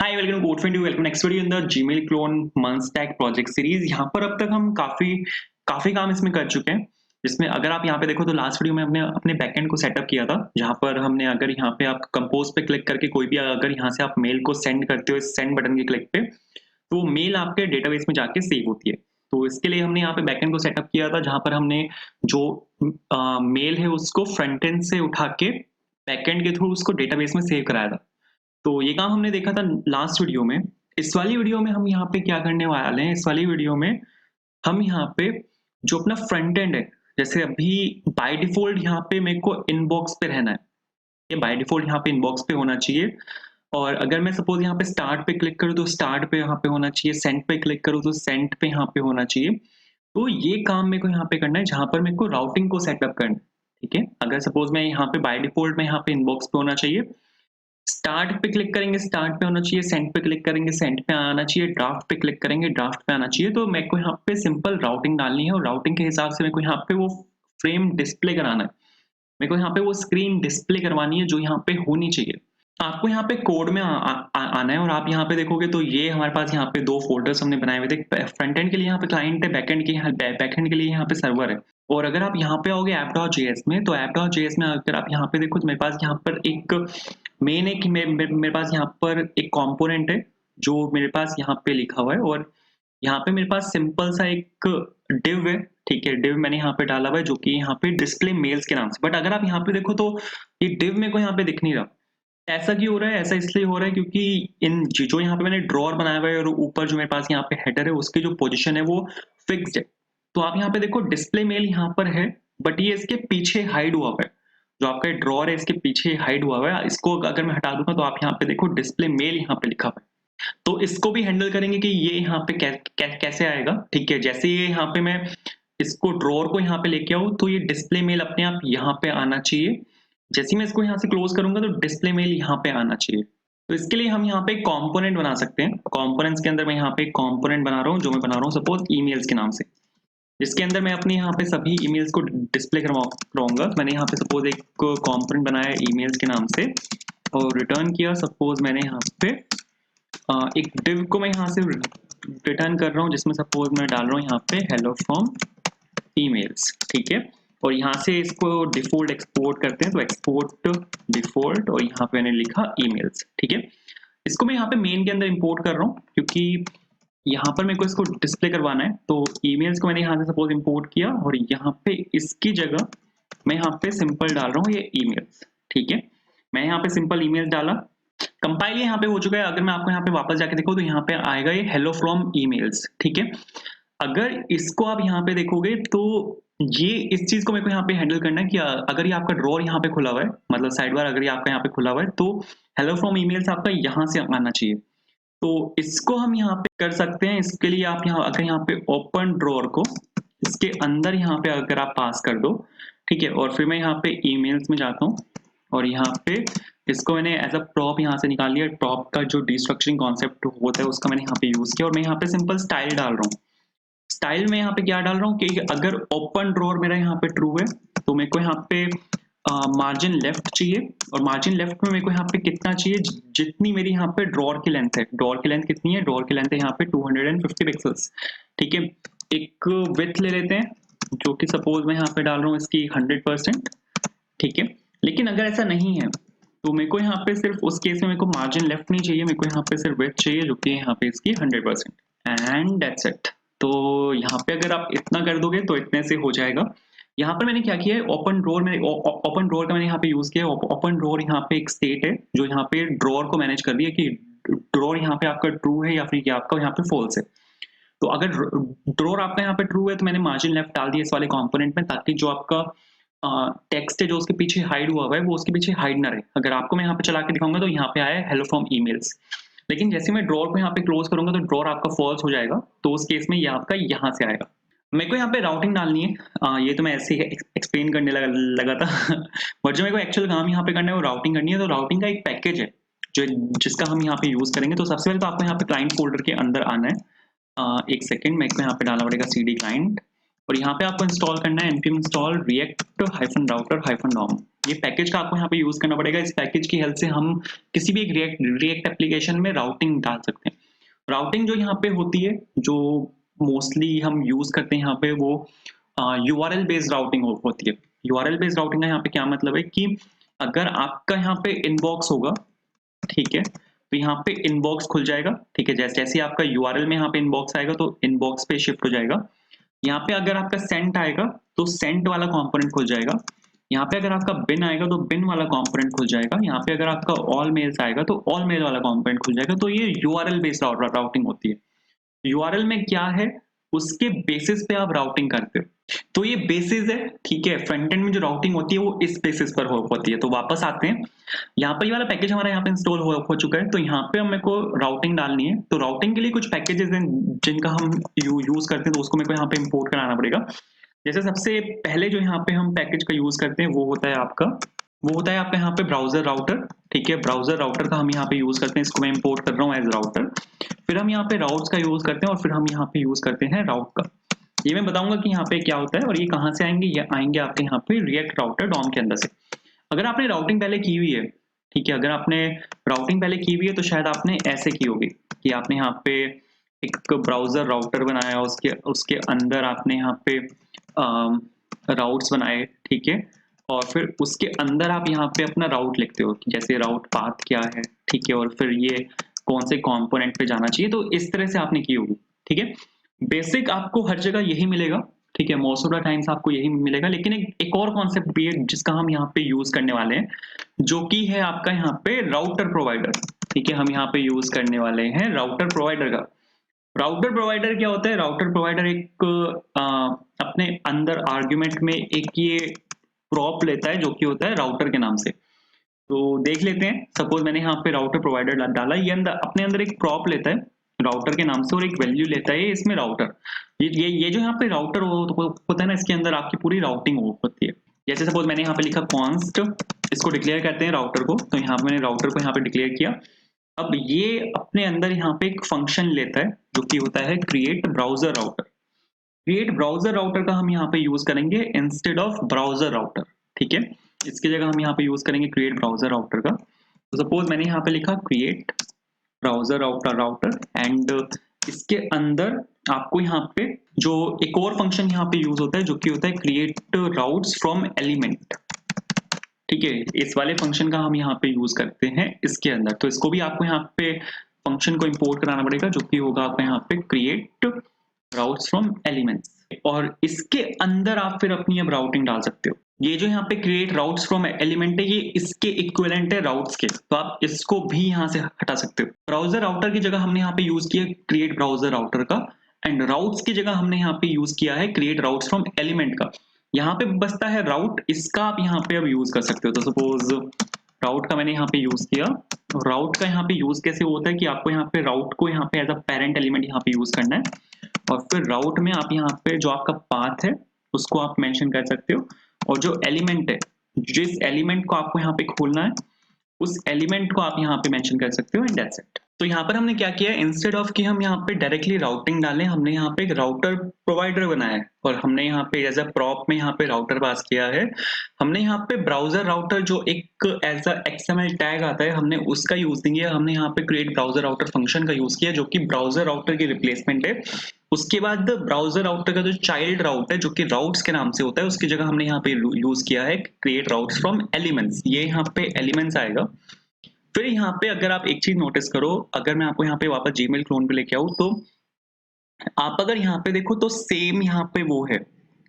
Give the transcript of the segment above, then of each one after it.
Hi welcome to code friend welcome next video in the Gmail clone मंथ stack project series. यहाँ पर अब तक हम काफी काफी काम इसमें कर चुके हैं, जिसमें अगर आप यहाँ पे देखो तो लास्ट वीडियो में हमने अपने बैकएंड को सेटअप किया था, जहाँ पर हमने अगर यहाँ पे आप कंपोज पे क्लिक करके कोई भी अगर यहाँ से आप मेल को सेंड करते हो सेंड बटन के क्लिक पे, तो मेल आपके डेटाबेस में जाके सेव होती है। तो इसके लिए हमने यहाँ पे बैकएंड को सेटअप किया था, जहाँ पर हमने जो मेल है उसको फ्रंट एंड से उठा के बैकएंड के थ्रू उसको डेटाबेस में सेव कराया था। तो ये काम हमने देखा था लास्ट वीडियो में। इस वाली वीडियो में हम यहाँ पे क्या करने वाले हैं, इस वाली वीडियो में हम यहाँ पे जो अपना फ्रंट एंड है, जैसे अभी बाय डिफ़ॉल्ट यहाँ पे मेरे को इनबॉक्स पे रहना है। ये बाय डिफ़ॉल्ट यहाँ पे इनबॉक्स पे होना चाहिए, और अगर मैं सपोज़ यहाँ पे स्टार्ट पे क्लिक करूँ तो स्टार्ट पे यहाँ पे होना चाहिए, सेंड पे क्लिक करूँ तो सेंड पे यहाँ पे होना चाहिए। तो ये काम मेरे को यहाँ पे करना है, जहाँ पर मेरे को राउटिंग को सेटअप करना है, ठीक है? अगर सपोज़ मैं यहाँ पे बाय डिफ़ॉल्ट में यहाँ पे इनबॉक्स पे होना चाहिए, स्टार्ट पे क्लिक करेंगे, स्टार्ट पे होना चाहिए, सेंड पे क्लिक करेंगे, सेंड पे आना चाहिए, ड्राफ्ट पे क्लिक करेंगे, ड्राफ्ट पे आना चाहिए। तो मेरे को यहाँ पे सिंपल राउटिंग डालनी है, और राउटिंग के हिसाब से मेरे को यहाँ पे वो फ्रेम डिस्प्ले कराना है। मेरे को यहाँ पे वो स्क्रीन डिस्प्ले करवानी है जो यहाँ पे होनी चाहिए। आपको यहाँ पे कोड में आना है, और आप यहाँ पे देखोगे तो ये हमारे पास यहाँ पे 2 फ़ोल्डर्स हमने बनाए हुए थे। फ्रंट एंड के लिए यहाँ पे क्लाइंट है, बैक एंड के लिए यहाँ पे सर्वर है। और अगर आप यहाँ पे आओगे app.js में, तो app.js में अगर आप यहाँ पे देखो तो मेरे पास यहाँ पर एक मेन है कि मेरे पास यहाँ पर एक कंपोनेंट है, जो मेरे पास यहाँ पे लिखा हुआ है, और यहाँ पे मेरे पास सिंपल सा एक डिव है, ठीक है? डिव मैंने यहाँ पे डाला हुआ है जो कि यहाँ पे डिस्प्ले मेल्स के नाम से। बट अगर आप यहाँ पे देखो तो ये डिव मेरे को यहाँ पे दिख नहीं रहा। ऐसा क्यों हो रहा है? ऐसा इसलिए हो रहा है क्योंकि इन जो यहाँ पे मैंने ड्रॉअर बनाया हुआ है, और ऊपर जो मेरे पास यहाँ पे हेडर है, उसकी जो पोजीशन है वो फिक्स्ड है। तो आप यहाँ पे देखो डिस्प्ले मेल यहाँ पर है, बट ये इसके पीछे हाइड हुआ हुआ है। जो आपका ये ड्रॉअर है इसके पीछे हाइड हुआ हुआ है। इसको अगर मैं हटा दूँगा तो आप यहाँ पे देखो डिस्प्ले मेल यहाँ पे लिखा हुआ है। तो इसको भी हैंडल करेंगे कि ये यहाँ पे कैसे आएगा, ठीक है? जैसे ये यहाँ पे मैं इसको ड्रॉअर को यहाँ पे लेके आऊँ, तो ये डिस्प्ले मेल अपने आप यहाँ पे आना चाहिए। जैसे ही मैं इसको यहाँ से क्लोज़ करूँगा तो डिस्प्ले मेल यहाँ पे आना चाहिए। तो इसके लिए हम यहाँ पे एक कंपोनेंट बना सकते हैं। कंपोनेंट्स के अंदर मैं यहाँ पे एक कंपोनेंट बना रहा हूँ, जो मैं बना रहा हूँ सपोज़ ईमेल्स के नाम से। जिसके अंदर मैं अपने यहाँ पे सभी ईमेल्स को डिस्प्ले करवाऊँगा। मैंने यहाँ पे सपोज़ एक कंपोनेंट बनाया है ईमेल्स के नाम से, और रिटर्न किया। सपोज़ मैंने यहाँ पे एक डिव को मैं यहाँ से रिटर्न कर रहा हूँ, जिसमें सपोज़ मैं डाल रहा हूँ यहाँ पे हेलो फ्रॉम ईमेल्स, ठीक है? और यहाँ से इसको डिफ़ॉल्ट एक्सपोर्ट करते हैं, तो एक्सपोर्ट डिफ़ॉल्ट, और यहाँ पे मैंने लिखा ईमेल्स, ठीक है? इसको मैं यहाँ पे मेन के अंदर इंपोर्ट कर रहा हूँ, क्योंकि यहाँ पर मेरे को इसको डिस्प्ले करवाना है। तो ईमेल्स को मैंने यहाँ से सपोज़ इंपोर्ट किया, और यहाँ पे इसकी जगह मैं यहाँ पे सिंपल डाल रहा हूँ ये ईमेल्स, ठीक है? मैं यहाँ पे सिंपल ईमेल्स डाला, कंपाइल यहाँ पे हो चुका है। अगर मैं आपको यहाँ पे वापस जाके देखूँ तो यहाँ पे आएगा ये हेलो फ्रॉम ईमेल्स, ठीक है? अगर इसको आप यहाँ पे देखोगे तो ये इस चीज़ को मेरे को यहाँ पे हैंडल करना है कि अगर ये आपका ड्रॉअर यहाँ पे खुला हुआ है, मतलब साइड बार अगर ये आपका यहाँ पे खुला हुआ है, तो हेलो फ्रॉम ईमेल्स आपका यहाँ से आना चाहिए। तो इसको हम यहाँ पे कर सकते हैं। इसके लिए आप यहाँ अगर यहाँ पे ओपन ड्रॉअर को इसके अंदर यहाँ पे अगर आप पास कर दो, ठीक है? और फिर मैं यहाँ पे ईमेल्स में जाता हूँ, और यहाँ पे इसको मैंने एज़ अ प्रॉप यहाँ से निकाल लिया। प्रॉप का जो डिस्ट्रक्चरिंग कॉन्सेप्ट होता है उसका मैंने यहाँ पे यूज़ किया, और मैं यहाँ पे सिंपल स्टाइल डाल रहा हूँ। स्टाइल में यहाँ पे क्या डाल रहा हूँ कि अगर ओपन ड्रॉअर मेरा यहाँ पे ट्रू है, तो मेरे को यहाँ पे मार्जिन लेफ्ट चाहिए, और मार्जिन लेफ्ट में मेरे को यहाँ पे कितना चाहिए, जितनी मेरी यहाँ पे ड्रॉअर की लेंथ है। ड्रॉअर की लेंथ कितनी है? ड्रॉअर की लेंथ है यहाँ पे 250 पिक्सल्स, ठीक है? एक विड्थ ले लेते हैं, जो कि सपोज मैं यहाँ पे डाल रहा हूँ इसकी 100%, ठीक है? लेकिन अगर ऐसा नहीं है, तो मेरे को यहाँ पे सिर्फ उस केस में मेरे को मार्जिन लेफ्ट नहीं चाहिए, मेरे को यहाँ पे सिर्फ विड्थ चाहिए, जो कि यहाँ पे इसकी 100%, एंड दैट्स इट। तो यहाँ पे अगर आप इतना कर दोगे तो इतने से हो जाएगा। यहाँ पर मैंने क्या किया है, ओपन ड्रॉअर में ओपन ड्रॉअर का मैंने यहाँ पे यूज़ किया है। ओपन ड्रॉअर यहाँ पे एक स्टेट है, जो यहाँ पे ड्रॉअर को मैनेज कर रही है कि ड्रॉअर यहाँ पे आपका ट्रू है या फिर ये आपका यहाँ पे फॉल्स है। तो अगर ड्रॉअर आपका यहाँ पे ट्रू है, तो मैंने मार्जिन लेफ्ट डाल दिया इस वाले कंपोनेंट में, ताकि जो आपका टेक्स्ट है जो उसके पीछे हाइड हुआ है, वो उसके पीछे हाइड ना रहे। अगर आपको मैं यहाँ पे चला के दिखाऊंगा तो यहाँ पे आया है हेलो फ्रॉम ईमेल्स, लेकिन जैसे मैं ड्रॉअर को यहाँ पे क्लोज करूंगा तो ड्रॉअर आपका फॉल्स हो जाएगा। तो उस केस में ये आपका यहाँ से आएगा। मेरे को यहाँ पे राउटिंग डालनी है। ये तो मैं ऐसे ही एक्सप्लेन करने लगा था बट जो मेरे को एक्चुअल काम यहाँ पे करना है वो राउटिंग करनी है। तो राउटिंग का एक पैकेज है जो जिसका हम यहाँ पे यूज करेंगे। तो सबसे पहले तो आपको यहाँ पे क्लाइंट फोल्डर के अंदर आना है। एक सेकेंड, मेरे को यहाँ पे डालना पड़ेगा cd client, और यहाँ पे आपको इंस्टॉल करना है npm install react-router-dom। ये पैकेज का आपको यहाँ पे यूज करना पड़ेगा। इस पैकेज की हेल्प से हम किसी भी एक रिएक्ट एप्लीकेशन में राउटिंग डाल सकते हैं। राउटिंग जो यहाँ पे होती है, जो मोस्टली हम यूज करते हैं यहाँ पे, वो यूआरएल बेस्ड राउटिंग होती है। यूआरएल बेस्ड राउटिंग का यहाँ पे क्या मतलब है कि अगर आपका यहाँ पे इनबॉक्स होगा, ठीक है, तो यहाँ पे इनबॉक्स खुल जाएगा, ठीक है, जैसे जैसे आपका यूआरएल में यहाँ पे इनबॉक्स आएगा तो इनबॉक्स पे शिफ्ट हो जाएगा। यहाँ पे अगर आपका सेंट आएगा तो सेंट वाला कंपोनेंट खुल जाएगा। यहाँ पे अगर आपका बिन आएगा तो बिन वाला कंपोनेंट खुल जाएगा। यहाँ पे अगर आपका ऑल मेल्स आएगा तो ऑल मेल वाला कंपोनेंट खुल जाएगा। तो ये यूआरएल बेस्ड राउटिंग होती है। यूआरएल में क्या है, उसके बेसिस पे आप राउटिंग करते हो। तो ये बेसिस है, ठीक है। फ्रंट एंड में जो राउटिंग होती है वो इस बेसिस पर होती है। तो वापस आते हैं, यहाँ पर ये वाला पैकेज हमारा यहाँ पे इंस्टॉल हो चुका है। तो यहाँ पे मेरे को राउटिंग डालनी है। तो राउटिंग के लिए कुछ पैकेजेस हैं जिनका हम यूज करते हैं, तो उसको मेरे को यहाँ पे इंपोर्ट कराना पड़ेगा। जैसे सबसे पहले जो यहाँ पे हम पैकेज का यूज करते हैं वो होता है आपका यहाँ पे ब्राउजर राउटर, ठीक है। ब्राउजर राउटर का हम यहाँ पे यूज करते हैं, इसको मैं इंपोर्ट कर रहा हूँ एज राउटर। फिर हम यहाँ पे राउट्स का यूज करते हैं और फिर हम यहाँ पे यूज करते हैं राउट का। ये मैं बताऊंगा कि यहाँ पे क्या होता है और ये कहाँ से आएंगे। ये आएंगे आपके यहाँ पे रिएक्ट राउटर डॉम के अंदर से। अगर आपने राउटिंग पहले की हुई है, ठीक है, अगर आपने राउटिंग पहले की हुई है तो शायद आपने ऐसे की होगी कि आपने यहाँ पे एक ब्राउजर राउटर बनाया, उसके उसके अंदर आपने यहाँ पे राउट्स बनाए, ठीक है, और फिर उसके अंदर आप यहाँ पे अपना राउट लिखते हो कि जैसे राउट पाथ क्या है, ठीक है, और फिर ये कौन से कंपोनेंट पे जाना चाहिए। तो इस तरह से आपने की होगी, ठीक है। बेसिक आपको हर जगह यही मिलेगा, ठीक है, मोस्ट ऑफ द टाइम्स आपको यही मिलेगा। लेकिन एक और कॉन्सेप्ट भी है जिसका हम यहाँ पे यूज करने वाले हैं, जो कि है आपका यहाँ पे राउटर प्रोवाइडर, ठीक है। हम यहाँ पे यूज करने वाले हैं राउटर प्रोवाइडर का। राउटर प्रोवाइडर क्या होता है? राउटर प्रोवाइडर एक अपने अंदर आर्ग्यूमेंट में एक ये प्रॉप लेता है जो कि होता है राउटर के नाम से। तो देख लेते हैं, सपोज मैंने यहाँ पे राउटर प्रोवाइडर डाला, ये अपने अंदर एक प्रॉप लेता है राउटर के नाम से और एक वैल्यू लेता है इसमें राउटर। ये जो यहाँ पे राउटर होता है ना, इसके अंदर आपकी पूरी राउटिंग होती है। जैसे सपोज मैंने यहाँ पे लिखा कॉन्स्ट, इसको डिक्लेयर करते हैं राउटर को, तो यहाँ पे मैंने राउटर को यहाँ पे डिक्लेयर किया। अब ये अपने अंदर यहाँ पे एक फंक्शन लेता है जो कि होता है create browser router. Create browser router का हम यहाँ पे यूज करेंगे इंस्टेड ऑफ ब्राउजर राउटर, ठीक है। इसकी जगह हम यहाँ पे यूज करेंगे क्रिएट ब्राउजर राउटर का। तो सपोज मैंने यहाँ पे लिखा क्रिएट ब्राउजर राउटर एंड इसके अंदर आपको यहाँ पे जो एक और फंक्शन यहाँ पे यूज होता है जो कि होता है क्रिएट राउट्स फ्रॉम एलिमेंट, ठीक है। इस वाले फंक्शन का हम यहाँ पे यूज करते हैं इसके अंदर। तो इसको भी आपको यहाँ पे फंक्शन को इंपोर्ट कराना पड़ेगा जो कि होगा आपका यहाँ पे क्रिएट राउट्स फ्रॉम एलिमेंट्स, और इसके अंदर आप फिर अपनी अब राउटिंग डाल सकते हो। ये जो यहाँ पे क्रिएट राउट्स फ्रॉम एलिमेंट है, ये इसके इक्विवेलेंट है राउट्स के, तो आप इसको भी यहाँ से हटा सकते हो। ब्राउजर राउटर की जगह हमने यहाँ पे यूज किया क्रिएट ब्राउजर राउटर का, एंड राउट्स की जगह हमने यहाँ पे यूज किया है क्रिएट राउट्स फ्रॉम एलिमेंट का। यहाँ पे बचता है राउट, इसका आप यहाँ पे अब यूज कर सकते हो। तो सपोज राउट का मैंने यहाँ पे यूज किया। राउट का यहाँ पे यूज कैसे होता है कि आपको यहाँ पे राउट को यहाँ पे एज अ पेरेंट एलिमेंट यहाँ पे यूज करना है, और फिर राउट में आप यहाँ पे जो आपका पाथ है उसको आप मेंशन कर सकते हो, और जो एलिमेंट है, जिस एलिमेंट को आपको यहाँ पे खोलना है उस एलिमेंट को आप यहाँ पे मेंशन कर सकते हो, एंड दैट्स इट। तो यहाँ पर हमने क्या किया है, इंस्टेड ऑफ कि हम यहाँ पे डायरेक्टली राउटिंग डालें, हमने यहाँ पे एक राउटर प्रोवाइडर बनाया है, और हमने यहाँ पे एज अ प्रॉप में यहाँ पे राउटर पास किया है। हमने यहाँ पे ब्राउजर राउटर जो एक एज अ XML टैग आता है, हमने उसका यूज नहीं किया। हमने यहाँ पे क्रिएट ब्राउजर राउटर फंक्शन का यूज किया जो कि ब्राउजर राउटर की रिप्लेसमेंट है। उसके बाद ब्राउजर राउटर का जो चाइल्ड राउट है जो कि राउट्स के नाम से होता है, उसकी जगह हमने यहाँ पे यूज किया है क्रिएट राउट्स फ्रॉम एलिमेंट्स। ये यहाँ पे एलिमेंट्स आएगा। फिर यहाँ पे अगर आप एक चीज नोटिस करो, अगर मैं आपको यहाँ पे वापस जीमेल क्लोन पे लेके आऊँ तो आप अगर यहाँ पे देखो तो सेम यहाँ पे वो है,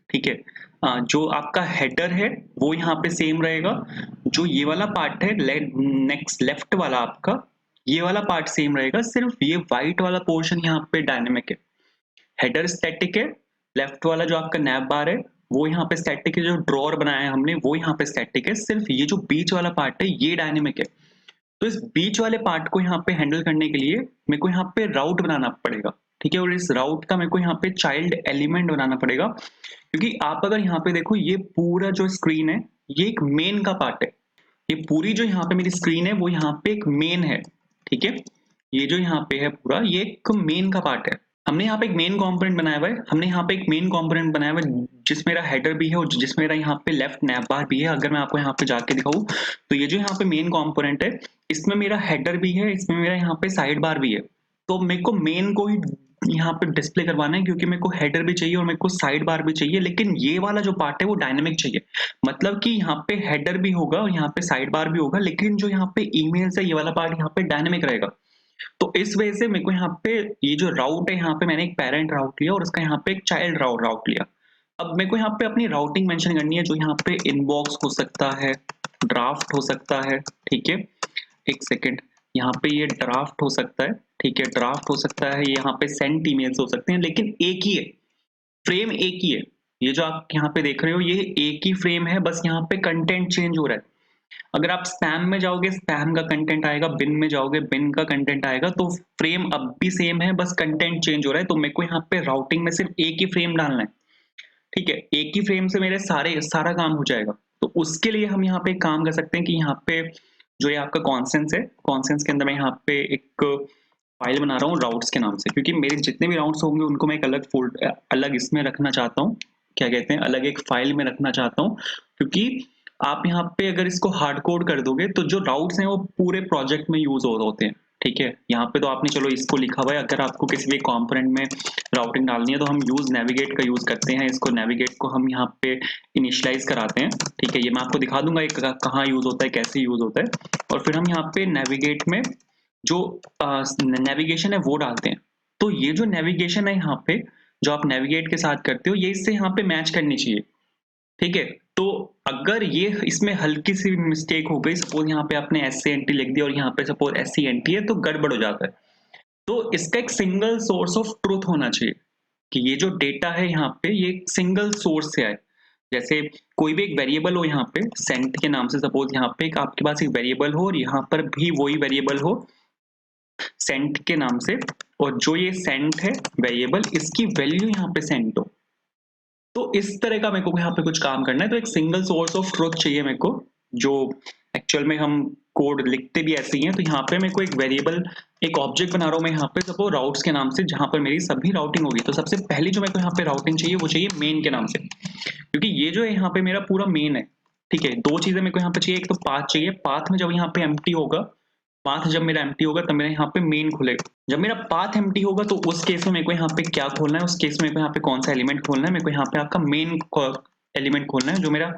ठीक है। जो आपका हेडर है वो यहाँ पे सेम रहेगा। जो ये वाला पार्ट है नेक्स्ट लेफ्ट वाला आपका, ये वाला पार्ट सेम रहेगा, सिर्फ ये व्हाइट वाला पोर्शन यहाँ पे डायनेमिक है। हेडर स्टैटिक है, लेफ्ट वाला जो आपका नैप बार है वो यहाँ पे स्टैटिक है, जो ड्रॉअर बनाया है हमने वो यहाँ पे स्टैटिक है, सिर्फ ये जो बीच वाला पार्ट है ये डायनेमिक है। तो इस बीच वाले पार्ट को यहाँ पे हैंडल करने के लिए मेरे को यहाँ पे राउट बनाना पड़ेगा, ठीक है, और इस राउट का मेरे को यहाँ पे चाइल्ड एलिमेंट बनाना पड़ेगा, क्योंकि आप अगर यहाँ पे देखो ये पूरा जो स्क्रीन है ये एक मेन का पार्ट है। ये पूरी जो यहाँ पे मेरी स्क्रीन है वो यहाँ पे एक मेन है, ठीक है। ये जो यहाँ पे है पूरा ये एक मेन का पार्ट है। हमने यहाँ पे एक मेन कंपोनेंट बनाया हुआ है, जिसमें मेरा हेडर भी है और जिसमें मेरा यहाँ पे लेफ्ट नैव बार भी है। अगर मैं आपको यहाँ पे जाके दिखाऊँ, तो ये जो यहाँ पे मेन कंपोनेंट है, इसमें मेरा हेडर भी है, इसमें मेरा यहाँ पे साइड बार भी है। तो मेरे को मेन को ही यहाँ पे डिस्प्ले करवाना है, क्योंकि मेरे को हेडर भी चाहिए और मेरे को साइड बार भी चाहिए, लेकिन ये वाला जो पार्ट है वो डायनामिक चाहिए। मतलब कि यहाँ पे हेडर भी होगा और यहाँ पे साइड बार भी होगा, लेकिन जो यहाँ पे ईमेल्स है, ये वाला पार्ट यहाँ पे डायनामिक रहेगा। तो इस वजह से मेरे को यहाँ पे ये जो राउट है, यहाँ पे मैंने एक पेरेंट राउट लिया और उसका यहाँ पे एक चाइल्ड राउट लिया। अब मेरे को यहाँ पे अपनी राउटिंग मेंशन करनी है, जो यहाँ पे इनबॉक्स हो सकता है, ड्राफ्ट हो सकता है, ठीक है। एक सेकंड, यहाँ पे ये ड्राफ्ट हो सकता है, ठीक है, ड्राफ्ट हो सकता है, यहाँ पे सेंट ईमेल्स हो सकते हैं, लेकिन एक ही है, फ्रेम एक ही है। ये जो आप यहाँ पे देख रहे हो, ये एक ही फ्रेम है, बस यहाँ पे कंटेंट चेंज हो रहा है। अगर आप स्पैम में जाओगे, स्पैम का कंटेंट आएगा, बिन में जाओगे, बिन का कंटेंट आएगा, तो फ्रेम अब भी सेम है, बस कंटेंट चेंज हो रहा है। तो मेरे को यहाँ पे राउटिंग में सिर्फ एक ही फ्रेम डालना है, ठीक है। एक ही फ्रेम से मेरे सारा काम हो जाएगा। तो उसके लिए हम यहाँ पे एक काम कर सकते हैं कि यहाँ पे जो ये आपका कॉन्सेंस है, कॉन्सेंस के अंदर मैं यहाँ पे एक फाइल बना रहा हूँ राउट्स के नाम से, क्योंकि मेरे जितने भी राउट्स होंगे उनको मैं एक अलग इसमें रखना चाहता हूँ, क्या कहते हैं, अलग एक फाइल में रखना चाहता हूँ। क्योंकि आप यहाँ पे अगर इसको हार्ड कोड कर दोगे, तो जो राउट्स हैं वो पूरे प्रोजेक्ट में यूज होते हैं, ठीक है। यहाँ पे तो आपने चलो इसको लिखा हुआ है, अगर आपको किसी भी कंपोनेंट में राउटिंग डालनी है तो हम यूज नेविगेट का यूज करते हैं। इसको नेविगेट को हम यहाँ पे इनिशियलाइज कराते हैं, ठीक है। ये मैं आपको दिखा दूंगा कहाँ यूज होता है, कैसे यूज होता है। और फिर हम यहाँ पे नेविगेट में जो नेविगेशन है वो डालते हैं। तो ये जो नेविगेशन है यहाँ पे, जो आप नेविगेट के साथ करते हो, ये इससे यहाँ पे मैच करनी चाहिए, ठीक है। तो अगर ये इसमें हल्की सी मिस्टेक हो गई, सपोज यहाँ पे आपने SCNT लिख दिया और यहाँ पे सपोज SCNT है, तो गड़बड़ हो जाता है। तो इसका एक सिंगल सोर्स ऑफ ट्रूथ होना चाहिए कि ये जो डेटा है यहाँ पे, ये एक सिंगल सोर्स से आए। जैसे कोई भी एक वेरिएबल हो यहाँ पे सेंट के नाम से, सपोज यहाँ पे एक आपके पास एक वेरिएबल हो और यहाँ पर भी वही वेरिएबल हो सेंट के नाम से, और जो ये सेंट है वेरिएबल, इसकी वैल्यू यहाँ पे सेंट हो। तो इस तरह का मेरे को यहाँ पे कुछ काम करना है। तो एक सिंगल सोर्स ऑफ ट्रुथ चाहिए मेरे को, जो एक्चुअल में हम कोड लिखते भी ऐसे ही हैं। तो यहाँ पे मेरे को एक वेरिएबल, एक ऑब्जेक्ट बना रहा हूँ मैं यहाँ पे सपोज राउट्स के नाम से, जहाँ पर मेरी सभी राउटिंग होगी। तो सबसे पहली जो मेरे को यहाँ पे राउटिंग चाहिए वो चाहिए मेन के नाम से, क्योंकि ये जो है यहाँ पे मेरा पूरा मेन है, ठीक है। दो चीजें मेरे को यहाँ पे चाहिए, एक तो पाथ चाहिए, पाथ में जब यहाँ पे एम्प्टी होगा, पाथ जब मेरा एम्प्टी होगा तब मेरा यहाँ पे मेन खुलेगा। जब मेरा पाथ एम्प्टी होगा तो उस केस में मेरे को यहाँ पे क्या खोलना है, उस केस में मेरे को यहाँ पे कौन सा एलिमेंट खोलना है, मेरे को यहाँ पे आपका मेन एलिमेंट खोलना है, जो मेरा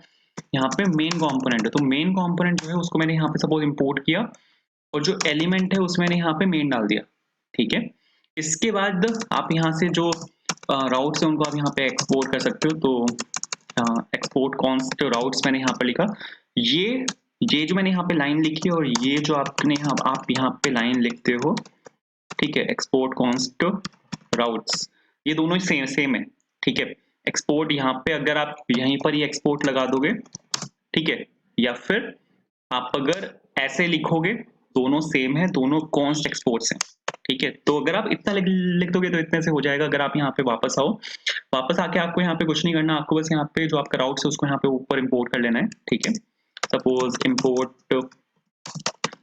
यहाँ पे मेन कंपोनेंट है। तो मेन कंपोनेंट जो है उसको मैंने यहाँ पे सपोज इंपोर्ट किया, और जो एलिमेंट है उसमें मैंने यहाँ पे मेन डाल दिया, ठीक है। इसके बाद आप यहाँ से जो राउट्स है उनको आप यहाँ पे एक्सपोर्ट कर सकते हो। तो एक्सपोर्ट कॉन्स्ट राउट्स मैंने यहाँ पे लिखा, ये जो मैंने यहाँ पे लाइन लिखी है, और ये जो आपने आप यहाँ पे लाइन लिखते हो, ठीक है, एक्सपोर्ट कॉन्स्ट राउट्स, ये दोनों ही सेम है, ठीक है। एक्सपोर्ट यहाँ पे अगर आप यहीं पर ही एक्सपोर्ट लगा दोगे, ठीक है, या फिर आप अगर ऐसे लिखोगे, दोनों सेम है, दोनों कॉन्स्ट एक्सपोर्ट्स हैं, ठीक है। तो अगर आप इतना लिख दोगे तो इतने से हो जाएगा। अगर आप यहाँ पे वापस आओ, वापस आके आपको यहाँ पे कुछ नहीं करना, आपको बस यहाँ पे जो आपका राउट्स है उसको यहाँ पे ऊपर इंपोर्ट कर लेना है, ठीक है। सपोज इंपोर्ट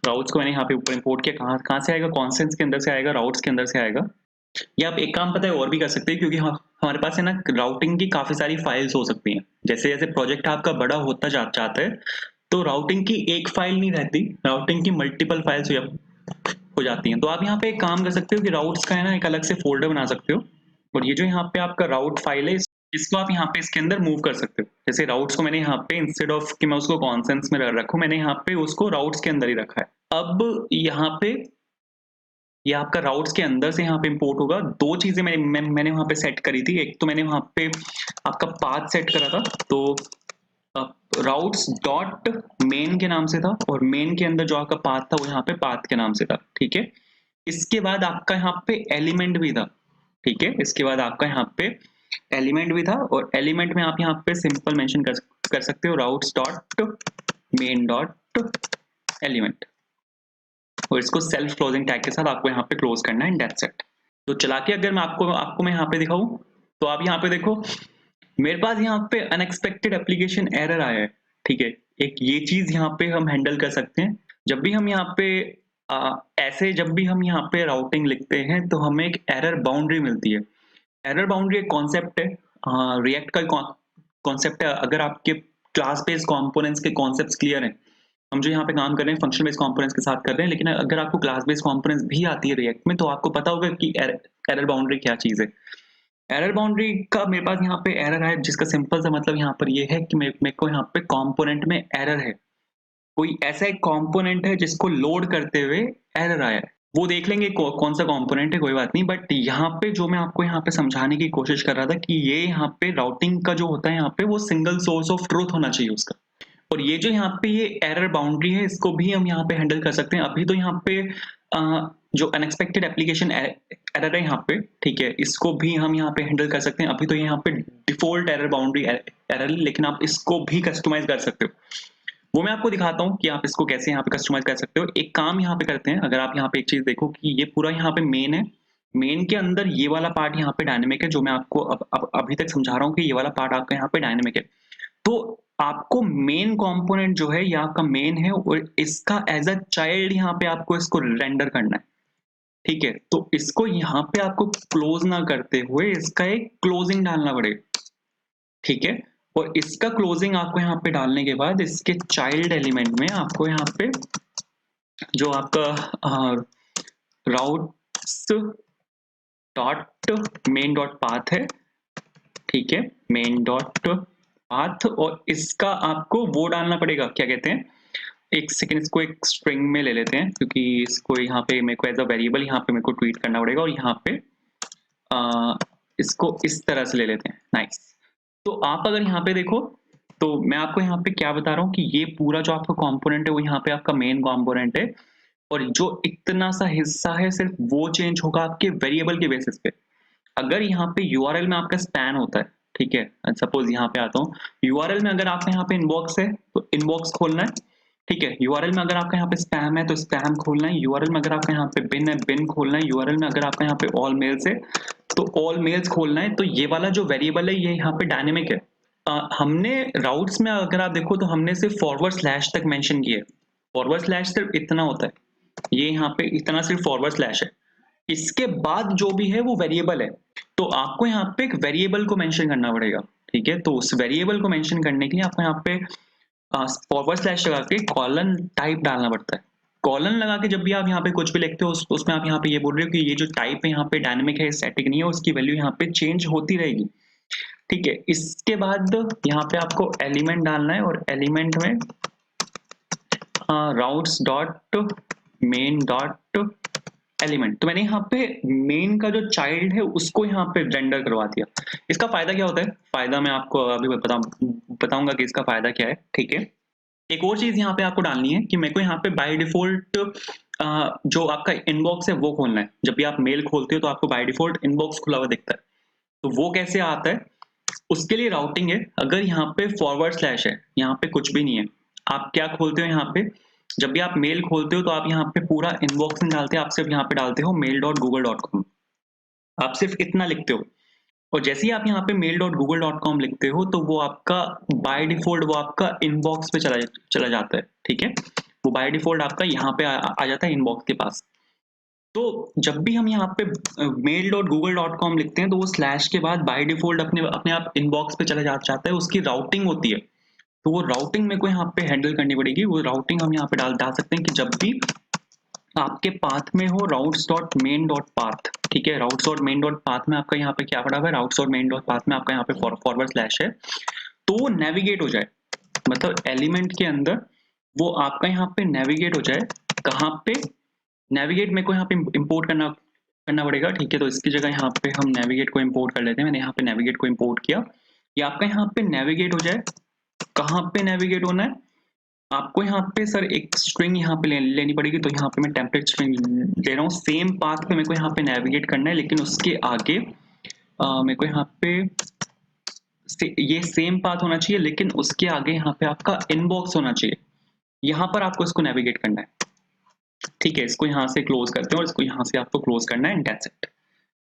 राउट्स को मैंने यहाँ पे ऊपर इंपोर्ट किया, कहाँ से आएगा, कॉन्स्टेंट्स के अंदर से आएगा, राउट्स के अंदर से आएगा। या आप एक काम पता है और भी कर सकते हैं, क्योंकि हमारे पास है ना राउटिंग की काफी सारी फाइल्स हो सकती हैं। जैसे जैसे प्रोजेक्ट आपका बड़ा होता जाता है, तो राउटिंग की एक फाइल नहीं रहती, राउटिंग की मल्टीपल फाइल्स हो जाती हैं। तो आप यहाँ पे एक काम कर सकते हो कि राउट्स का है ना एक अलग से फोल्डर बना सकते हो, और ये जो यहाँ पे आपका राउट फाइल है, इसको आप यहाँ पे इसके अंदर मूव कर सकते हो। जैसे राउट्स को मैंने यहाँ पे इंस्टेड ऑफ कि मैं उसको कॉन्सेंट्स में रखूं, मैंने यहाँ पे उसको राउट्स के अंदर ही रखा है। अब यहाँ पे ये आपका राउट्स के अंदर से यहाँ पे इंपोर्ट होगा। दो चीजें मैंने वहां पे सेट करी थी। एक तो मैंने वहां पे आपका पाथ सेट करा था, तो राउट्स डॉट मेन के नाम से था, और मेन के अंदर जो आपका पाथ था वो यहाँ पे पाथ के नाम से था, ठीक है। इसके बाद आपका यहाँ पे एलिमेंट भी था, ठीक है। इसके बाद आपका यहाँ पे एलिमेंट भी था, और एलिमेंट में आप यहाँ पे सिंपल मेंशन कर सकते हो routes dot main dot element, और इसको सेल्फ क्लोजिंग टैग के साथ आपको यहाँ पे क्लोज करना है, दैट्स इट। तो चला के अगर मैं आपको मैं यहाँ पे दिखाऊं, तो आप यहाँ पे देखो मेरे पास यहाँ पे अनएक्सपेक्टेड एप्लीकेशन एरर आया है, ठीक है। एक ये चीज यहाँ पे हम हैंडल कर सकते हैं। जब भी हम यहाँ पे ऐसे जब भी हम यहाँ पे राउटिंग लिखते हैं तो हमें एक एरर बाउंड्री मिलती है। एरर बाउंड्री एक कॉन्सेप्ट है, रिएक्ट का कॉन्सेप्ट है। अगर आपके क्लास बेस्ड कंपोनेंट्स के कॉन्सेप्ट्स क्लियर हैं, हम जो यहाँ पे काम कर रहे हैं फंक्शन बेस्ड कंपोनेंट्स के साथ कर रहे हैं, लेकिन अगर आपको क्लास बेस्ड कंपोनेंट्स भी आती है रिएक्ट में, तो आपको पता होगा कि एरर बाउंड्री क्या चीज़ है। एरर बाउंड्री का मेरे पास यहाँ पे एरर है, जिसका सिंपल सा मतलब यहाँ पर ये है कि मेरे को यहाँ पे कंपोनेंट में एरर है। कोई ऐसा एक कंपोनेंट है जिसको लोड करते हुए एरर आया है। वो देख लेंगे कौन सा कंपोनेंट है, कोई बात नहीं। बट यहाँ पे जो मैं आपको यहाँ पे समझाने की कोशिश कर रहा था कि ये यहाँ पे राउटिंग का जो होता है यहाँ पे, वो सिंगल सोर्स ऑफ ट्रूथ होना चाहिए उसका। और ये जो यहाँ पे ये एरर बाउंड्री है, इसको भी हम यहाँ पे हैंडल कर सकते हैं। अभी तो यहाँ पे जो अनएक्सपेक्टेड एप्लीकेशन एरर है यहाँ पे, ठीक है, इसको भी हम यहाँ पे हैंडल कर सकते हैं। अभी तो यहाँ पे डिफॉल्ट एरर बाउंड्री एरर, लेकिन आप इसको भी कस्टमाइज कर सकते हो। वो मैं आपको दिखाता हूँ कि आप इसको कैसे यहाँ पे कस्टमाइज कर सकते हो। एक काम यहाँ पे करते हैं, अगर आप यहाँ पे एक चीज देखो कि ये पूरा यहाँ पे मेन है, मेन के अंदर ये वाला पार्ट यहाँ पे डायनेमिक है, जो मैं आपको अभी तक समझा रहा हूँ कि ये वाला पार्ट आपका यहाँ पे डायनेमिक है। तो आपको मेन कंपोनेंट जो है, ये आपका मेन है, और इसका एज अ चाइल्ड यहाँ पे आपको इसको रेंडर करना है, ठीक है। तो इसको यहाँ पे आपको क्लोज ना करते हुए इसका एक क्लोजिंग डालना पड़ेगा, ठीक है। और इसका क्लोजिंग आपको यहाँ पे डालने के बाद इसके चाइल्ड एलिमेंट में आपको यहाँ पे जो आपका routes dot main dot path है, ठीक है, मेन डॉट पाथ, और इसका आपको वो डालना पड़ेगा, क्या कहते हैं, एक सेकंड, इसको एक स्ट्रिंग में ले लेते हैं, क्योंकि इसको यहाँ पे मेरे को एज अ वेरिएबल यहाँ पे मेरे को ट्वीट करना पड़ेगा, और यहाँ पे इसको इस तरह से ले लेते हैं। नाइस। तो आप अगर यहाँ पे देखो, तो मैं आपको यहाँ पे क्या बता रहा हूँ कि ये पूरा जो आपका कंपोनेंट है वो यहाँ पे आपका मेन कंपोनेंट है, और जो इतना सा हिस्सा है सिर्फ वो चेंज होगा आपके वेरिएबल के बेसिस पे। अगर यहाँ पे यूआरएल में आपका स्पैन होता है, ठीक है, सपोज यहाँ पे आता हूँ, यूआरएल में अगर आपका यहाँ पे इनबॉक्स है तो इनबॉक्स खोलना है, ठीक है। यूआरएल में अगर आपका यहाँ पे स्पैम है तो स्पैम खोलना है, यूआरएल में अगर आपका यहाँ पे बिन है बिन खोलना है, यूआरएल में अगर आपका यहाँ पे ऑल मेल्स है तो ऑल मेल्स खोलना है। तो ये वाला जो वेरिएबल है ये यहाँ पे डायनेमिक है। हमने राउट्स में अगर आप देखो तो हमने सिर्फ फॉरवर्ड स्लैश तक मेंशन किया है। फॉरवर्ड स्लैश सिर्फ इतना होता है, ये यहाँ पे इतना सिर्फ फॉरवर्ड स्लैश है। इसके बाद जो भी है वो वेरिएबल है, तो आपको यहाँ पे एक वेरिएबल को मेंशन करना पड़ेगा, ठीक है। तो उस वेरिएबल को मेंशन करने के लिए आपको यहाँ पे फॉरवर्ड स्लैश लगा के कॉलन टाइप डालना पड़ता है। कॉलन लगा के जब भी आप यहाँ पे कुछ भी लिखते हो उसमें आप यहाँ पे ये बोल रहे हो कि ये जो टाइप है यहाँ पे डायनेमिक है, स्टैटिक नहीं है, उसकी वैल्यू यहाँ पे चेंज होती रहेगी, ठीक है। इसके बाद यहाँ पे आपको एलिमेंट डालना है, और एलिमेंट में routes dot main dot element. तो मैंने यहाँ पे मेन का जो चाइल्ड है उसको यहाँ पे रेंडर करवा दिया। इसका फायदा क्या होता है, फायदा मैं आपको अभी बताऊंगा कि इसका फायदा क्या है, ठीक है। एक और चीज यहाँ पे आपको डालनी है कि मेरे को यहाँ पे बाय डिफॉल्ट जो आपका इनबॉक्स है वो खोलना है। जब भी आप मेल खोलते हो तो आपको बाय डिफॉल्ट इनबॉक्स खुला हुआ दिखता है, तो वो कैसे आता है, उसके लिए राउटिंग है। अगर यहाँ पे फॉरवर्ड स्लैश है, यहाँ पे कुछ भी नहीं है, आप क्या खोलते हो यहाँ पे, जब भी आप मेल खोलते हो तो आप यहाँ पे पूरा इनबॉक्स नहीं डालते, आप सिर्फ यहाँ पे डालते हो mail.google.com, आप सिर्फ इतना लिखते हो। और जैसे ही आप यहाँ पे mail.google.com लिखते हो तो वो आपका बाय डिफॉल्ट वो आपका इनबॉक्स पे चला जाता है, ठीक है। वो बाय डिफॉल्ट आपका यहाँ पे आ जाता है इनबॉक्स के पास। तो जब भी हम यहाँ पे mail.google.com लिखते हैं तो वो स्लैश के बाद बाय डिफॉल्ट अपने अपने आप इनबॉक्स पे चला जाता है, उसकी राउटिंग होती है। तो वो राउटिंग मेरे को यहाँ पे हैंडल करनी पड़ेगी। वो राउटिंग हम यहाँ पे डाल सकते हैं कि जब भी आपके पाथ में हो routes dot main dot path, ठीक है, routes dot main dot path में आपका यहाँ पे क्या पड़ा हुआ है, routes dot main dot path में आपका यहाँ पे फॉरवर्ड स्लैश है, तो वो नेविगेट हो जाए, मतलब एलिमेंट के अंदर वो आपका यहाँ पे नेविगेट हो जाए। कहाँ पे नेविगेट मेरे को यहाँ पे इंपोर्ट करना पड़ेगा, ठीक है। तो इसकी जगह यहाँ पे हम नेविगेट को इंपोर्ट कर लेते हैं। मैंने यहाँ पे नेविगेट को इंपोर्ट किया, ये आपका यहाँ पे नेविगेट हो जाए। कहाँ पे नेविगेट होना है, आपको यहाँ पे सर एक स्ट्रिंग यहाँ पे लेनी पड़ेगी। तो यहाँ पे मैं टेम्पलेट स्ट्रिंग ले रहा हूँ, सेम पाथ पे मेरे को यहाँ पे नेविगेट करना है, लेकिन उसके आगे मेरे को यहाँ पे ये सेम पाथ होना चाहिए, लेकिन उसके आगे यहाँ पे आपका इनबॉक्स होना चाहिए। यहाँ पर आपको इसको नेविगेट करना है, ठीक है। इसको यहाँ से क्लोज करते हैं और इसको यहाँ से आपको क्लोज करना है, दैट्स इट।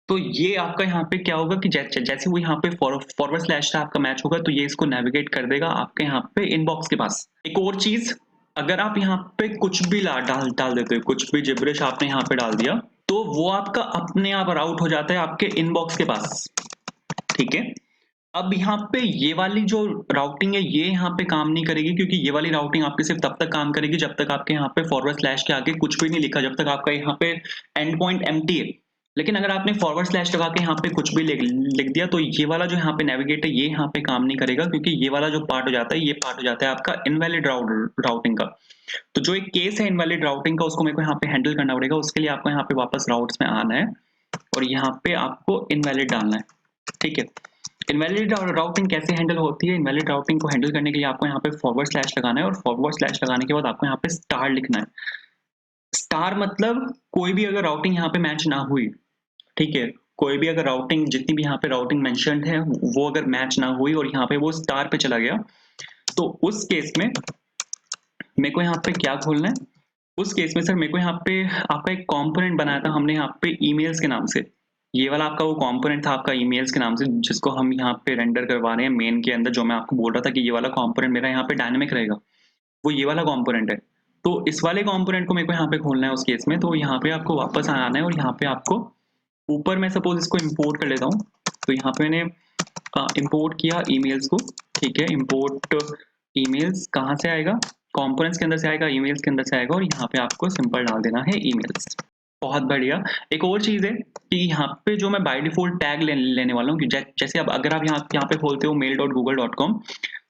तो ये आपका यहाँ पे क्या होगा कि जैसे वो यहाँ पे फॉरवर्ड स्लैश आपका मैच होगा तो ये इसको नेविगेट कर देगा आपके यहाँ पे इनबॉक्स के पास। एक और चीज अगर आप यहाँ पे कुछ भी डाल देते हो, कुछ भी जिब्रिश आपने यहाँ पे डाल दिया, तो वो आपका अपने आप राउट हो जाता है आपके इनबॉक्स के पास, ठीक है? अब यहाँ पे ये वाली जो राउटिंग है, ये यहाँ पे काम नहीं करेगी, क्योंकि ये वाली राउटिंग आपकी सिर्फ तब तक काम करेगी जब तक आपके यहाँ पे फॉरवर्ड स्लैश के आगे कुछ भी नहीं लिखा, जब तक आपका यहाँ पे एंड पॉइंट एम्प्टी है। लेकिन अगर आपने फॉरवर्ड स्लैश लगा के यहाँ पे कुछ भी लिख दिया, तो ये वाला जो यहाँ पे नेविगेट है, ये यहाँ पे काम नहीं करेगा, क्योंकि ये वाला जो पार्ट हो जाता है, ये पार्ट हो जाता है आपका इनवैलिड राउटिंग का। तो जो एक केस है इनवैलिड राउटिंग का, उसको मेरे को यहाँ पे हैंडल करना पड़ेगा। उसके लिए आपको यहाँ पे वापस राउट्स में आना है और यहाँ पे आपको इनवैलिड डालना है, ठीक है? इनवैलिड राउटिंग कैसे हैंडल होती है? इनवैलिड राउटिंग को हैंडल करने के लिए आपको यहाँ पे फॉरवर्ड स्लैश लगाना है और फॉरवर्ड स्लैश लगाने के बाद आपको यहाँ पे स्टार लिखना है। स्टार मतलब कोई भी अगर राउटिंग यहाँ पे मैच ना हुई, ठीक है? कोई भी अगर राउटिंग, जितनी भी यहाँ पे राउटिंग मेंशन्ड है, वो अगर मैच ना हुई और यहाँ पे वो स्टार पे चला गया, तो उस केस में मेरे को यहाँ पे क्या खोलना है? उस केस में सर मेरे को यहाँ पे आपका एक कंपोनेंट बनाया था हमने यहाँ पे ईमेल्स के नाम से। ये वाला आपका वो कंपोनेंट था आपका ईमेल्स के नाम से, जिसको हम यहाँ पे रेंडर करवा रहे हैं मेन के अंदर। जो मैं आपको बोल रहा था कि ये वाला कंपोनेंट मेरा यहाँ पे डायनामिक रहेगा, वो ये वाला कंपोनेंट है। तो इस वाले कंपोनेंट को मेरे को यहाँ पे खोलना है उस केस में। तो यहाँ पे आपको वापस आना है और यहाँ पे आपको ऊपर मैं सपोज इसको इम्पोर्ट कर लेता हूँ। तो यहाँ पे मैंने इम्पोर्ट किया ईमेल्स को, ठीक है? इम्पोर्ट ईमेल्स कहाँ से आएगा? कंपोनेंट्स के अंदर से आएगा, ईमेल्स के अंदर से आएगा, और यहाँ पे आपको सिंपल डाल देना है ईमेल्स। बहुत बढ़िया। एक और चीज़ है कि यहाँ पे जो मैं बाय डिफ़ॉल्ट टैग लेने वाला हूँ, कि जैसे अब अगर आप यहाँ पे खोलते हो mail.google.com,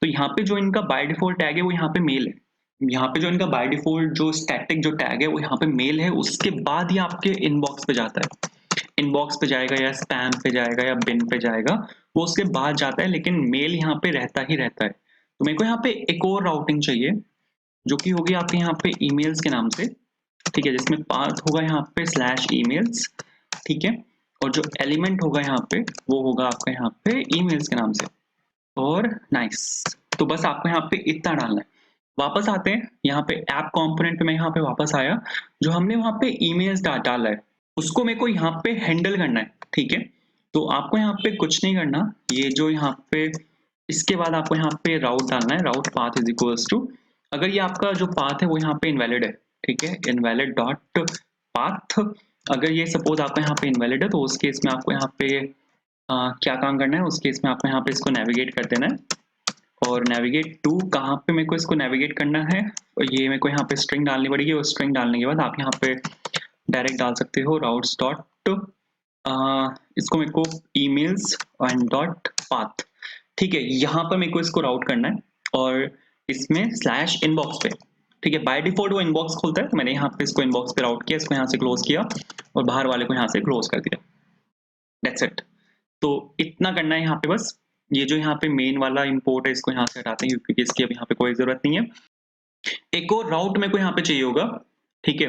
तो यहाँ पे जो इनका बाय डिफ़ॉल्ट टैग है वो यहाँ पे मेल है। यहाँ पे जो इनका बाय डिफ़ॉल्ट जो स्टैटिक जो टैग है वो यहाँ पे मेल है, उसके बाद ही आपके इनबॉक्स पे जाता है। इनबॉक्स पे जाएगा या स्पैम पे जाएगा या बिन पे जाएगा, वो उसके बाद जाता है, लेकिन मेल यहाँ पे रहता ही रहता है। तो मेरे को यहाँ पे एक और राउटिंग चाहिए, जो कि होगी आपके यहाँ पे ईमेल्स के नाम से, ठीक है? जिसमें पाथ होगा यहाँ पे स्लैश ईमेल्स, ठीक है? और जो एलिमेंट होगा यहाँ पे, वो होगा आपका यहाँ पे ईमेल्स के नाम से। और नाइस, तो बस आपको यहाँ पे इतना डालना है। वापस आते हैं यहाँ पे ऐप कंपोनेंट पे, मैं यहाँ पे वापस आया। जो हमने वहाँ पे ईमेल्स डाला है, उसको मेरे को यहाँ पे हैंडल करना है, ठीक है? तो आपको यहाँ पे कुछ नहीं करना, ये जो यहाँ पे इसके बाद आपको यहाँ पे राउट डालना है, राउट पाथ इज इक्वल्स टू, अगर ये आपका जो पाथ है वो यहाँ पे इनवैलिड है, ठीक है? इनवैलिड डॉट पाथ, अगर ये सपोज आपका यहाँ पे इनवैलिड है, तो उस केस में आपको यहाँ पे क्या काम करना है? उस केस में आपको यहाँ पे इसको नेविगेट कर देना है। और नेविगेट टू कहाँ पे मेरे को इसको नेविगेट करना है? और ये मेरे को यहाँ पे स्ट्रिंग डालनी पड़ेगी, और स्ट्रिंग डालने के बाद आप यहाँ पे डायरेक्ट डाल सकते हो राउट्स डॉट, इसको मेरे को ईमेल्स एंड डॉट पाथ, ठीक है? यहाँ पर मेरे को इसको राउट करना है और इसमें स्लैश इनबॉक्स पे, ठीक है? बाय डिफॉल्ट वो इनबॉक्स खोलता है, तो मैंने यहाँ पे इसको इनबॉक्स पे राउट किया, इसको यहाँ से क्लोज किया और बाहर वाले को यहाँ से क्लोज कर दिया। That's it. तो इतना करना है यहाँ पे बस। ये जो यहाँ पे मेन वाला इंपोर्ट है, इसको यहाँ से हटाते हैं क्योंकि इसकी अब यहाँ पे कोई जरूरत नहीं है। एक और राउट मेरे को यहाँ पे चाहिए होगा, ठीक है?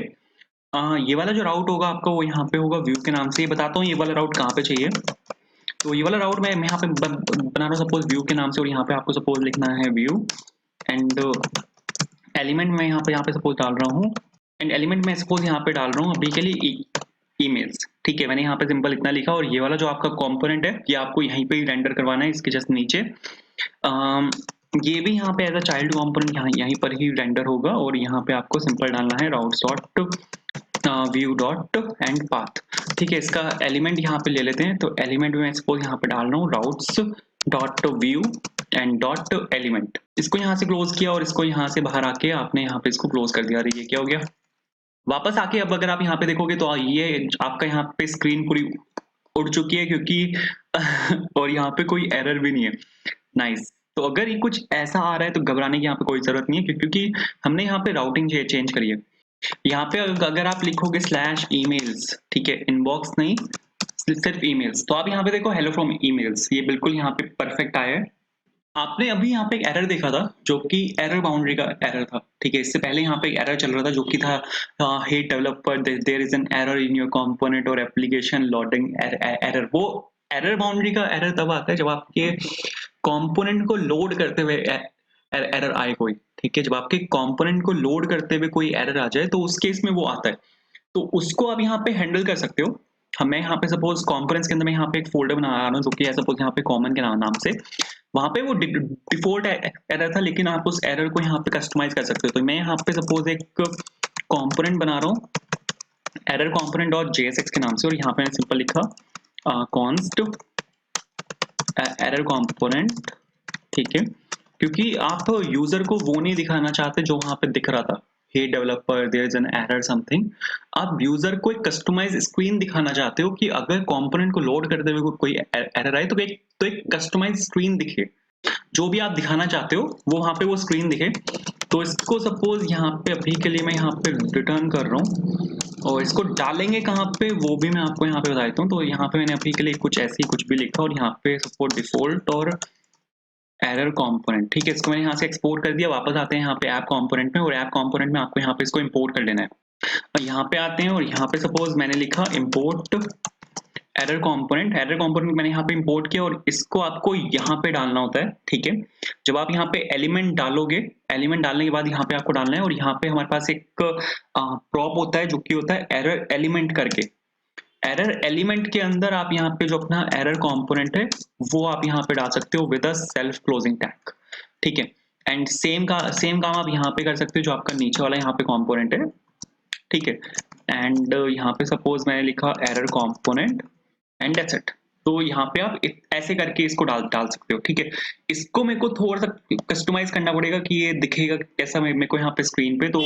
ये वाला जो राउट होगा आपका, वो यहाँ पे होगा व्यू के नाम से। ये बताता हूँ ये वाला राउट कहाँ पे चाहिए। तो ये वाला राउट मैं यहाँ पे बना रहा हूँ सपोज व्यू के नाम से, और यहाँ पे आपको सपोज लिखना है व्यू एंड एलिमेंट में यहाँ पे सपोज डाल रहा हूँ, एंड एलिमेंट में सपोज यहाँ पे डाल रहा हूँ अभी के लिए ईमेल्स, ठीक है? मैंने यहाँ पे सिंपल इतना लिखा। और ये वाला जो आपका कंपोनेंट है, ये आपको यहीं पे ही रेंडर करवाना है, इसके जस्ट नीचे। ये भी यहाँ पे एज अ चाइल्ड कंपोनेंट यहीं पर ही रेंडर होगा, और यहाँ पे आपको सिंपल डालना है routes dot view dot and path, ठीक है? इसका एलिमेंट यहाँ पे ले लेते हैं। तो एलिमेंट में सपोज यहाँ पे डाल रहा हूँ routes dot view and dot element. इसको यहाँ से क्लोज किया और इसको यहाँ से बाहर आके आपने यहाँ पे इसको क्लोज कर दिया। अरे ये क्या हो गया? वापस आके अब अगर आप यहाँ पे देखोगे तो ये आपका यहाँ पे स्क्रीन पूरी उड़ चुकी है, क्योंकि और यहाँ पे कोई एरर भी नहीं है। नाइस। तो अगर ये कुछ ऐसा आ रहा है तो घबराने की यहाँ पे कोई जरूरत नहीं है, क्योंकि हमने यहाँ पे राउटिंग चेंज करी है। यहाँ पे अगर आप लिखोगे स्लैश ईमेल्स, ठीक है? इनबॉक्स नहीं, सिर्फ ईमेल्स, तो आप यहाँ पे देखो हेलो फ्रॉम ईमेल्स, ये बिल्कुल यहाँ पे परफेक्ट आया है। आपने अभी यहाँ पे एक एरर देखा था, जो कि एरर बाउंड्री का एरर था, ठीक है? इससे पहले यहाँ पे एक एरर चल रहा था, जो कि था hey developer there is an error in your component और एप्लीकेशन लोडिंग एरर। वो एरर बाउंड्री का एरर तब आता है जब आपके कंपोनेंट को लोड करते हुए एरर आए कोई, ठीक है? जब आपके कंपोनेंट को लोड करते हुए कोई एरर आ जाए, तो उस केस में वो आता है। तो उसको आप यहाँ पे हैंडल कर सकते हो। मैं यहाँ पे सपोज़ कंकरेंस के अंदर मैं यहाँ पे एक फ़ोल्डर बना रहा हूँ जो कि है सपोज़ यहाँ पे कॉमन के नाम से। वहाँ पे वो डिफ़ॉल्ट एरर था, लेकिन आप उस एरर को यहाँ पे कस्टमाइज़ कर सकते हो। तो मैं यहाँ पे सपोज़ एक कंपोनेंट बना रहा हूँ, एरर कंपोनेंट डॉट जेएसएक्स के नाम से, और यहाँ पे मैंने सिंपल लिखा कॉन्स्ट एरर कंपोनेंट, ठीक है? क्योंकि आप यूज़र को वो नहीं दिखाना चाहते जो वहाँ पे दिख रहा था, hey developer there is an error something. आप यूज़र को एक कस्टमाइज़ स्क्रीन दिखाना चाहते हो कि अगर कंपोनेंट को लोड करते हुए कोई एरर आए तो एक कस्टमाइज़ स्क्रीन दिखे। जो भी आप दिखाना चाहते हो वो वहाँ पे वो स्क्रीन दिखे। तो इसको सपोज़ यहाँ पे अभी के लिए मैं यहाँ पे रिटर्न कर रहा हूँ, और इसको डालेंगे कहाँ पे वो भी मैं आपको यहाँ पे बता देता हूँ। तो यहाँ पे मैंने अभी के लिए कुछ ऐसे ही कुछ भी लिखा, और यहाँ पे सपोज़ डिफ़ॉल्ट और एरर कंपोनेंट, ठीक है? इसको मैंने यहाँ से एक्सपोर्ट कर दिया। वापस आते हैं यहाँ पे ऐप कंपोनेंट में, और ऐप कंपोनेंट में आपको यहाँ पे इसको इंपोर्ट कर लेना है। और यहाँ पे आते हैं, और यहाँ पे सपोज़ मैंने लिखा इंपोर्ट एरर कंपोनेंट मैंने यहाँ पे इंपोर्ट किया, और इसको आपको यहाँ पे डालना होता है, ठीक है? जब आप यहाँ पे एलिमेंट डालोगे, एलिमेंट डालने के बाद यहाँ पे आपको डालना है, और यहाँ पे हमारे पास एक प्रॉप होता है जो कि होता है एरर एलिमेंट करके। एरर एलिमेंट के अंदर आप यहाँ पे जो अपना एरर कंपोनेंट है वो आप यहाँ पे डाल सकते हो with a self closing tag, ठीक है? एंड सेम काम आप यहाँ पे कर सकते हो जो आपका नीचे वाला यहाँ पे कंपोनेंट है, ठीक है? एंड यहाँ पे सपोज मैंने लिखा error component and that's it. तो यहाँ पे आप ऐसे करके इसको डाल डाल सकते हो, ठीक है? इसको मेरे को थोड़ा सा कस्टमाइज करना पड़ेगा कि ये दिखेगा कैसा मेरे को यहाँ पे स्क्रीन पे। तो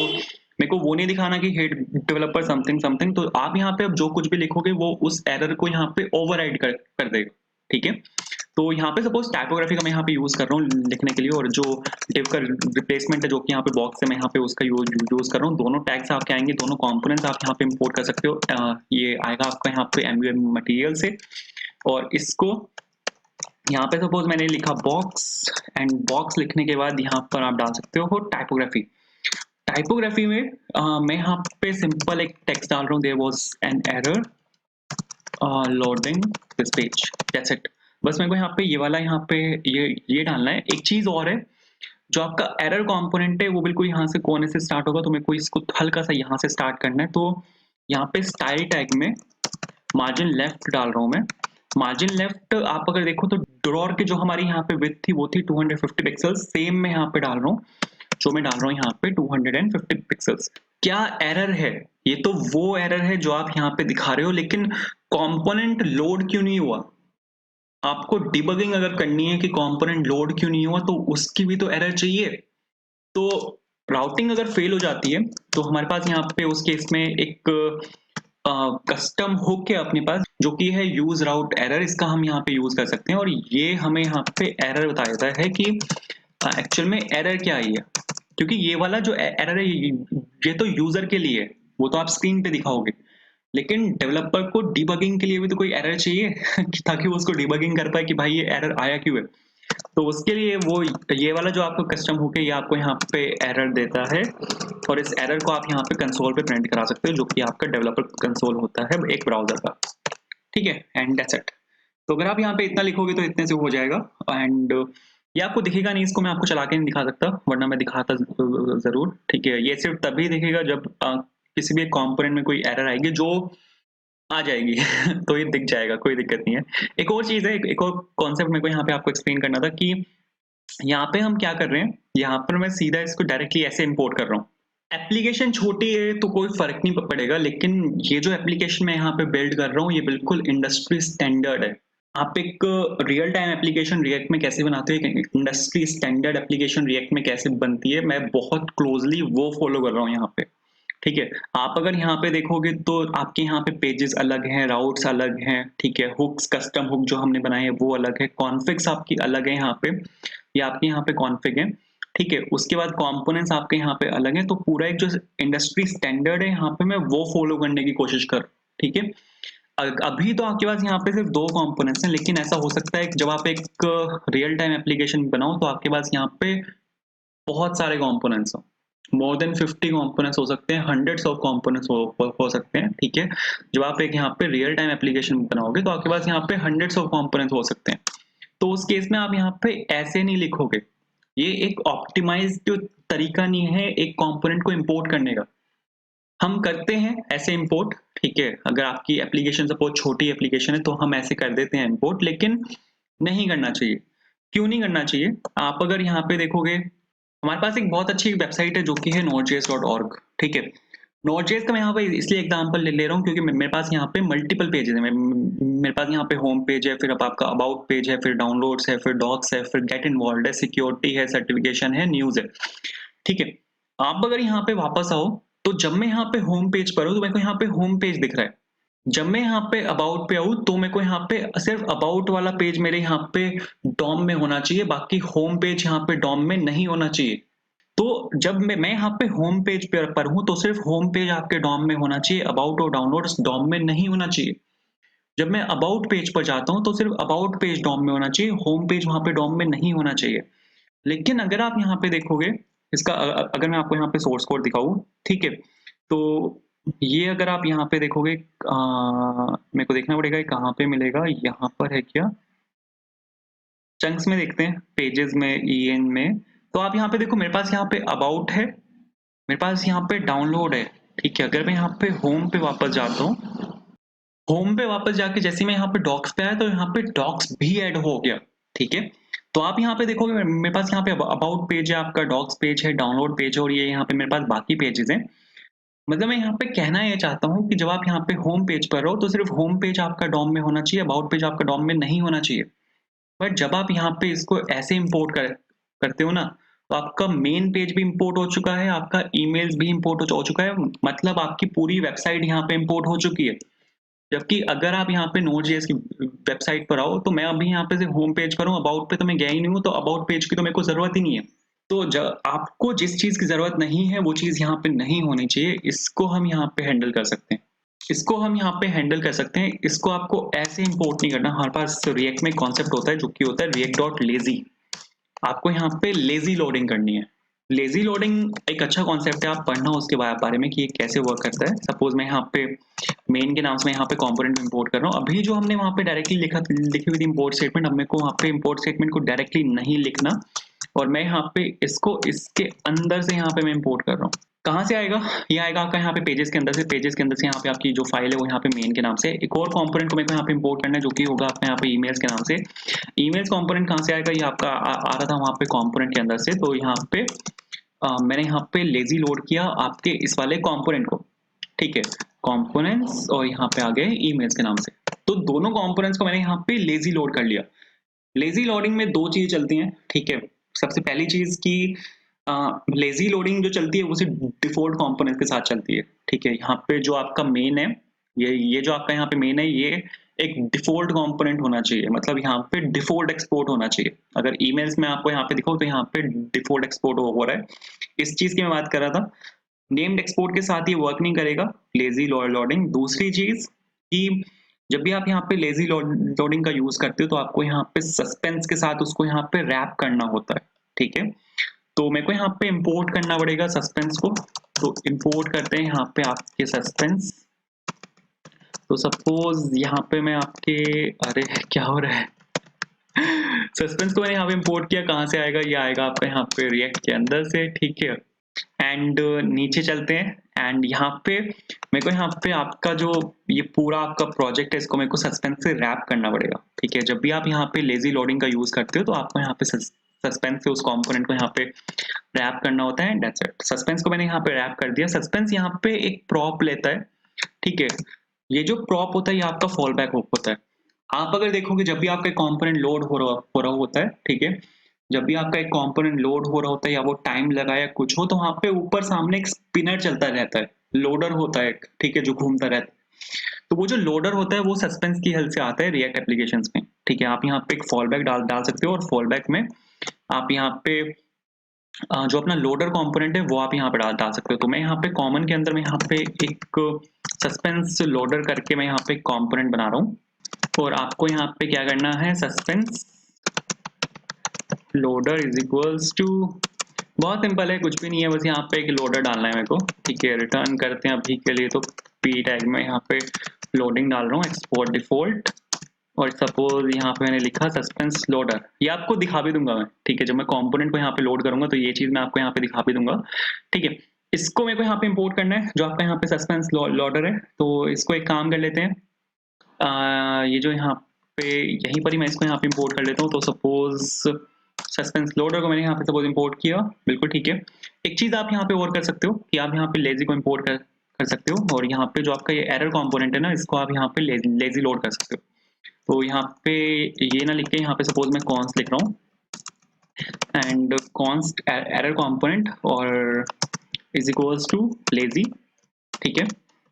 मेरे को वो नहीं दिखाना कि हेड डेवलपर समथिंग समथिंग। तो आप यहाँ पे अब जो कुछ भी लिखोगे वो उस एरर को यहाँ पे ओवरराइड कर देगा, ठीक है? तो यहाँ पे सपोज टाइपोग्राफी का मैं यहाँ पे यूज कर रहा हूँ लिखने के लिए, और जो डिव का रिप्लेसमेंट है जो कि यहाँ पे बॉक्स है मैं यहाँ पे उसका यूज कर रहा हूँ। दोनों टैग्स आपके आएंगे, दोनों कंपोनेंट्स आप यहाँ पे इंपोर्ट कर सकते हो। ये आएगा आपका यहाँ पे एमवीएम मटेरियल से, और इसको यहाँ पे सपोज मैंने लिखा बॉक्स, एंड बॉक्स लिखने के बाद यहाँ पर आप डाल सकते हो टाइपोग्राफी। टाइपोग्राफी में मैं यहाँ पे सिंपल एक टेक्स्ट डाल रहा हूँ, there was an error loading this page, that's it. बस मेरे को यहाँ पे ये वाला यहाँ पे ये डालना है। एक चीज और है, जो आपका एरर कंपोनेंट है वो बिल्कुल यहाँ से कोने से स्टार्ट होगा, तो मेरे को इसको हल्का सा यहाँ से स्टार्ट करना है। तो यहाँ पे स्टाइल टैग में मार्जिन लेफ्ट डाल रहा हूँ मैं। मार्जिन लेफ्ट आप अगर देखो तो ड्रॉर की जो हमारी यहाँ पे विड्थ थी वो थी 250 पिक्सल्स, सेम मैं यहाँ पे डाल रहा हूँ, जो मैं डाल रहा हूँ यहाँ पे 250 पिक्सल्स। क्या एरर है? ये तो वो एरर है जो आप यहाँ पे दिखा रहे हो, लेकिन कंपोनेंट लोड क्यों नहीं हुआ? आपको डिबगिंग अगर करनी है कि कंपोनेंट लोड क्यों नहीं हुआ, तो उसकी भी तो एरर चाहिए। तो राउटिंग अगर फेल हो जाती है तो हमारे पास यहाँ पे उस केस में एक कस्टम हुक है अपने पास जो कि है यूज राउट एरर। इसका हम यहाँ पे यूज कर सकते हैं, और ये हमें यहाँ पे एरर बता देता है कि एक्चुअल में एरर क्या आई है। क्योंकि ये वाला जो एरर है ये तो यूजर के लिए है, वो तो आप स्क्रीन पे दिखाओगे, लेकिन डेवलपर को डिबगिंग के लिए भी तो कोई एरर चाहिए ताकि वो उसको डिबगिंग कर पाए कि भाई ये एरर आया क्यों है। तो उसके लिए वो ये वाला जो आपको कस्टम होके ये आपको यहाँ पे एरर देता है, और इस एरर को आप यहाँ पे कंसोल पे प्रिंट करा सकते हो, जो कि आपका डेवलपर कंसोल होता है एक ब्राउजर का, ठीक है? And that's it. तो अगर आप यहाँ पे इतना लिखोगे तो इतने से हो जाएगा। एंड ये आपको दिखेगा नहीं, इसको मैं आपको चला के नहीं दिखा सकता, वरना मैं दिखाता जरूर, ठीक है? ये सिर्फ तभी दिखेगा जब किसी भी कंपोनेंट में कोई एरर आएगी जो आ जाएगी तो ये दिख जाएगा, कोई दिक्कत नहीं है। एक और चीज है, एक और कॉन्सेप्ट मेरे को यहाँ पे आपको एक्सप्लेन करना था कि यहाँ पे हम क्या कर रहे हैं। यहाँ पर मैं सीधा इसको डायरेक्टली ऐसे इंपोर्ट कर रहा हूँ। एप्लीकेशन छोटी है तो कोई फर्क नहीं पड़ेगा, लेकिन ये जो एप्लीकेशन मैं यहाँ पे बिल्ड कर रहा हूँ ये बिल्कुल इंडस्ट्री स्टैंडर्ड है। आप एक रियल टाइम एप्लीकेशन रिएक्ट में कैसे बनाते हो, एक इंडस्ट्री स्टैंडर्ड एप्लीकेशन रिएक्ट में कैसे बनती है, मैं बहुत क्लोजली वो फॉलो कर रहा हूँ यहाँ पे, ठीक है? आप अगर यहाँ पे देखोगे तो आपके यहाँ पे पेजेस अलग हैं, राउट्स अलग हैं, ठीक है? हुक्स, कस्टम हुक जो हमने बनाए हैं वो अलग है, कॉन्फिग्स आपकी अलग है यहाँ पे, ये आपके यहाँ पे कॉन्फिग है, ठीक है? उसके बाद कंपोनेंट्स आपके यहाँ पे अलग हैं। तो पूरा एक जो इंडस्ट्री स्टैंडर्ड है यहाँ पे मैं वो फॉलो करने की कोशिश कर, ठीक है? अभी तो आपके पास यहाँ पे सिर्फ 2 कंपोनेंट्स हैं, लेकिन ऐसा हो सकता है कि जब आप एक रियल टाइम एप्लीकेशन बनाओ तो आपके पास यहाँ पे बहुत सारे कंपोनेंट्स हो, मोर देन 50 कंपोनेंट्स हो सकते हैं, हंड्रेड्स ऑफ कंपोनेंट्स हो सकते हैं, ठीक है? जब आप एक यहाँ पे रियल टाइम एप्लीकेशन बनाओगे तो आपके पास यहाँ पे हंड्रेड्स ऑफ कंपोनेंट्स हो सकते हैं। तो उस केस में आप यहाँ पे ऐसे नहीं लिखोगे। ये एक ऑप्टिमाइज्ड तरीका नहीं है एक कंपोनेंट को इंपोर्ट करने का। हम करते हैं ऐसे इंपोर्ट, ठीक है? अगर आपकी एप्लीकेशन सपोज़ छोटी एप्लीकेशन है तो हम ऐसे कर देते हैं इंपोर्ट, लेकिन नहीं करना चाहिए। क्यों नहीं करना चाहिए? आप अगर यहाँ पे देखोगे, हमारे पास एक बहुत अच्छी वेबसाइट है जो कि है node.js.org, ठीक है? नोड.जेएस का मैं यहाँ पे इसलिए एग्जांपल ले रहा हूँ क्योंकि मेरे पास यहाँ पे मल्टीपल पेजेस हैं। मेरे पास यहाँ पे होम पेज है, फिर अब आपका अबाउट पेज है, फिर डाउनलोड्स है, फिर डॉक्स है, फिर गेट इन्वॉल्व्ड है, सिक्योरिटी है, सर्टिफिकेशन है, न्यूज़ है। ठीक है? आप अगर यहाँ पे वापस आओ, तो जब मैं यहाँ पे होम पेज पर हूँ, तो मेरे को यहाँ पे होम पेज दिख रहा है। जब मैं यहाँ पे अबाउट पे आऊँ, तो मेरे को यहाँ पे सिर्फ अबाउट वाला पेज मेरे यहाँ पे डॉम में होना चाहिए, बाकी होम पेज यहाँ पे डॉम में नहीं होना चाहिए। तो जब मैं यहाँ पे होम पेज पर हूँ, तो सिर्फ होम पेज आपके डॉम में होना चाहिए, अबाउट और डाउनलोड्स डॉम में नहीं होना चाहिए। जब मैं अबाउट पेज पर जाता हूँ, तो सिर्फ अबाउट पेज डॉम में होना चाहिए, होम पेज वहाँ पे डॉम में नहीं होना चाहिए। लेकिन अगर आप यहाँ पे देखोगे, इसका अगर मैं आपको यहाँ पे सोर्स कोड दिखाऊँ, ठीक है? तो ये अगर आप यहाँ पे देखोगे, मेरे को देखना पड़ेगा ये कहाँ पे मिलेगा, यहाँ पर है क्या? चंक्स में देखते हैं, पेजेस में, ईएन में। तो आप यहाँ पे देखो, मेरे पास यहाँ पे अबाउट है, मेरे पास यहाँ पे डाउनलोड है, ठीक है? अगर मैं यहाँ पे होम पे वापस जाता हूँ, होम पे वापस जाके जैसे ही मैं यहाँ पे डॉक्स पे आया, तो यहाँ पे डॉक्स भी ऐड हो गया, ठीक है? तो आप यहाँ पे देखोगे, मेरे पास यहाँ पे अबाउट पेज है, आपका डॉक्स पेज है, डाउनलोड पेज है, और ये यहाँ पे मेरे पास बाकी पेजेस हैं। मतलब मैं यहाँ पे कहना ये चाहता हूँ कि जब आप यहाँ पे होम पेज पर हो, तो सिर्फ होम पेज आपका डॉम में होना चाहिए, अबाउट पेज आपका डॉम में नहीं होना चाहिए। बट जब आप यहाँ पे इसको ऐसे इंपोर्ट करते हो ना, तो आपका मेन पेज भी इंपोर्ट हो चुका है, आपका ईमेल्स भी इंपोर्ट हो चुका है, मतलब आपकी पूरी वेबसाइट यहाँ पे इंपोर्ट हो चुकी है। जबकि अगर आप यहाँ पे नोड.जेएस की वेबसाइट पर आओ, तो मैं अभी यहाँ पे से होम पेज पर हूँ, अबाउट पे तो मैं गया ही नहीं हूँ, तो अबाउट पेज की तो मेरे को ज़रूरत ही नहीं है। तो आपको जिस चीज़ की ज़रूरत नहीं है, वो चीज़ यहाँ पे नहीं होनी चाहिए, इसको हम यहाँ पे हैंडल कर सकते हैं। इसको हम यहाँ पे हैंडल कर सकते हैं, इसको आपको ऐसे इंपोर्ट नहीं करना। हमारे पास रिएक्ट में कॉन्सेप्ट होता है जो कि होता है react.lazy। आपको यहाँ पे लेजी लोडिंग करनी है। लेजी लोडिंग एक अच्छा कॉन्सेप्ट है, आप पढ़ना उसके बारे में कि ये कैसे वर्क करता है। सपोज मैं यहाँ पे मेन के नाम से मैं यहाँ पे कंपोनेंट इंपोर्ट कर रहा हूँ। अभी जो हमने वहाँ पे डायरेक्टली लिखी हुई थी इंपोर्ट स्टेटमेंट, अब मेरे को वहाँ पे इंपोर्ट स्टेटमेंट को डायरेक्टली नहीं लिखना, और मैं यहाँ पे इसको इसके अंदर से यहाँ पे मैं इंपोर्ट कर रहा हूँ। कहाँ से आएगा? ये आएगा आपका यहाँ पे पेजेस के अंदर से, पेजेस के अंदर से यहाँ पे आपकी जो फाइल है वो यहाँ पे मेन के नाम से। एक और कंपोनेंट को मेरे को यहाँ पे इंपोर्ट करना है जो कि होगा आपका यहाँ पे ईमेल्स के नाम से। ईमेल्स कंपोनेंट कहाँ से आएगा? ये आपका आ रहा था वहाँ पे कंपोनेंट के अंदर से। तो यहाँ पे मैंने यहाँ पे लेजी लोड किया आपके इस वाले कंपोनेंट को, ठीक है? कंपोनेंट्स, और यहाँ पे आ गए ईमेल्स के नाम से। तो दोनों कंपोनेंट्स को मैंने यहाँ पे लेजी लोड कर लिया। लेजी लोडिंग में दो चीज चलती हैं, ठीक है? सबसे पहली चीज की लेजी लोडिंग जो चलती है वो सिर्फ डिफॉल्ट कंपोनेंट के साथ चलती है, ठीक है? यहाँ पे जो आपका मेन है, ये जो आपका यहाँ पे मेन है, ये एक डिफॉल्ट कंपोनेंट होना चाहिए, मतलब यहाँ पे डिफॉल्ट एक्सपोर्ट होना चाहिए। अगर ईमेल्स में आपको यहाँ पे दिखाऊं तो यहाँ पे डिफॉल्ट एक्सपोर्ट हो रहा है, इस चीज की मैं बात कर रहा था। नेम्ड एक्सपोर्ट के साथ ये वर्क नहीं करेगा लेजी लोडिंग। दूसरी चीज कि जब भी आप यहाँ पे लेजी लोडिंग का यूज करते हो, तो आपको यहाँ पे सस्पेंस के साथ उसको यहाँ पे रैप करना होता है, ठीक है? तो मेरे को यहाँ पे इंपोर्ट करना पड़ेगा सस्पेंस को। तो इंपोर्ट करते हैं यहाँ पे आपके सस्पेंस। तो सपोज यहाँ पे मैं आपके, अरे क्या हो रहा है? सस्पेंस को मैंने यहाँ पे इंपोर्ट किया, कहाँ से आएगा? ये आएगा आपका यहाँ पे रिएक्ट के अंदर से, ठीक है? एंड नीचे चलते हैं, एंड यहाँ पे मेरे को यहाँ पे आपका जो ये पूरा आपका प्रोजेक्ट है, इसको मेरे को सस्पेंस से रैप करना पड़ेगा, ठीक है? जब भी आप यहाँ पे लेजी लोडिंग का यूज करते हो, तो आपको यहाँ पे सस्पेंस से उस कंपोनेंट को यहाँ पे रैप करना होता है। That's it. सस्पेंस को मैंने यहाँ पे रैप कर दिया। सस्पेंस यहाँ पे एक प्रॉप लेता है, ठीक है? ये जो प्रॉप होता है ये आपका फॉल बैक होता है। आप अगर देखोगे, जब भी आपका कंपोनेंट लोड हो रहा होता है, ठीक है? जब भी आपका एक कंपोनेंट लोड हो रहा होता है या वो टाइम लगा या कुछ हो, तो वहां पे ऊपर सामने एक स्पिनर चलता रहता है, लोडर होता है, ठीक है? जो घूमता रहता है। तो वो जो लोडर होता है वो सस्पेंस की हेल्प से आता है रिएक्ट एप्लीकेशंस में, ठीक है? आप यहाँ पे एक फॉल बैक डाल सकते हो, और फॉल बैक में आप यहाँ पे जो अपना लोडर कंपोनेंट है वो आप यहाँ पे डाल सकते हो। तो मैं यहाँ पे कॉमन के अंदर मैं यहाँ पे एक सस्पेंस लोडर करके मैं यहाँ पे एक कंपोनेंट बना रहा हूँ, और आपको यहाँ पे क्या करना है? Suspense loader is equals to, बहुत सिंपल है, कुछ भी नहीं है, बस यहाँ पे एक लोडर डालना है मेरे को, ठीक है? रिटर्न करते हैं अभी के लिए, तो पी टैग में यहाँ पे लोडिंग डाल रहा हूँ, एक्सपोर्ट डिफॉल्ट, और सपोज यहाँ पे मैंने लिखा सस्पेंस लोडर। ये आपको दिखा भी दूंगा मैं, ठीक है? जब मैं कंपोनेंट को यहाँ पे लोड करूंगा तो ये चीज मैं आपको यहाँ पे दिखा भी दूंगा, ठीक है? इसको मेरे को यहाँ पे इंपोर्ट करना है, जो आपका यहाँ पे सस्पेंस लोडर है। तो इसको एक काम कर लेते हैं, ये जो यहाँ पे यहीं पर ही मैं इसको यहाँ पे इंपोर्ट कर लेता हूँ। तो सपोज सस्पेंस लोडर को मैंने यहाँ पे सपोज इंपोर्ट किया, बिल्कुल ठीक है। एक चीज आप यहाँ पे और कर सकते हो कि आप यहाँ पे लेजी को इंपोर्ट कर सकते हो, और यहाँ पे जो आपका ये एरर कंपोनेंट है ना, इसको आप यहाँ पे लेजी लोड कर सकते हो। तो यहाँ पे ये ना लिख के यहाँ पे सपोज मैं कॉन्स लिख रहा हूँ, एंड कॉन्स्ट एरर कंपोनेंट और इज इक्वल्स टू लेजी, ठीक है।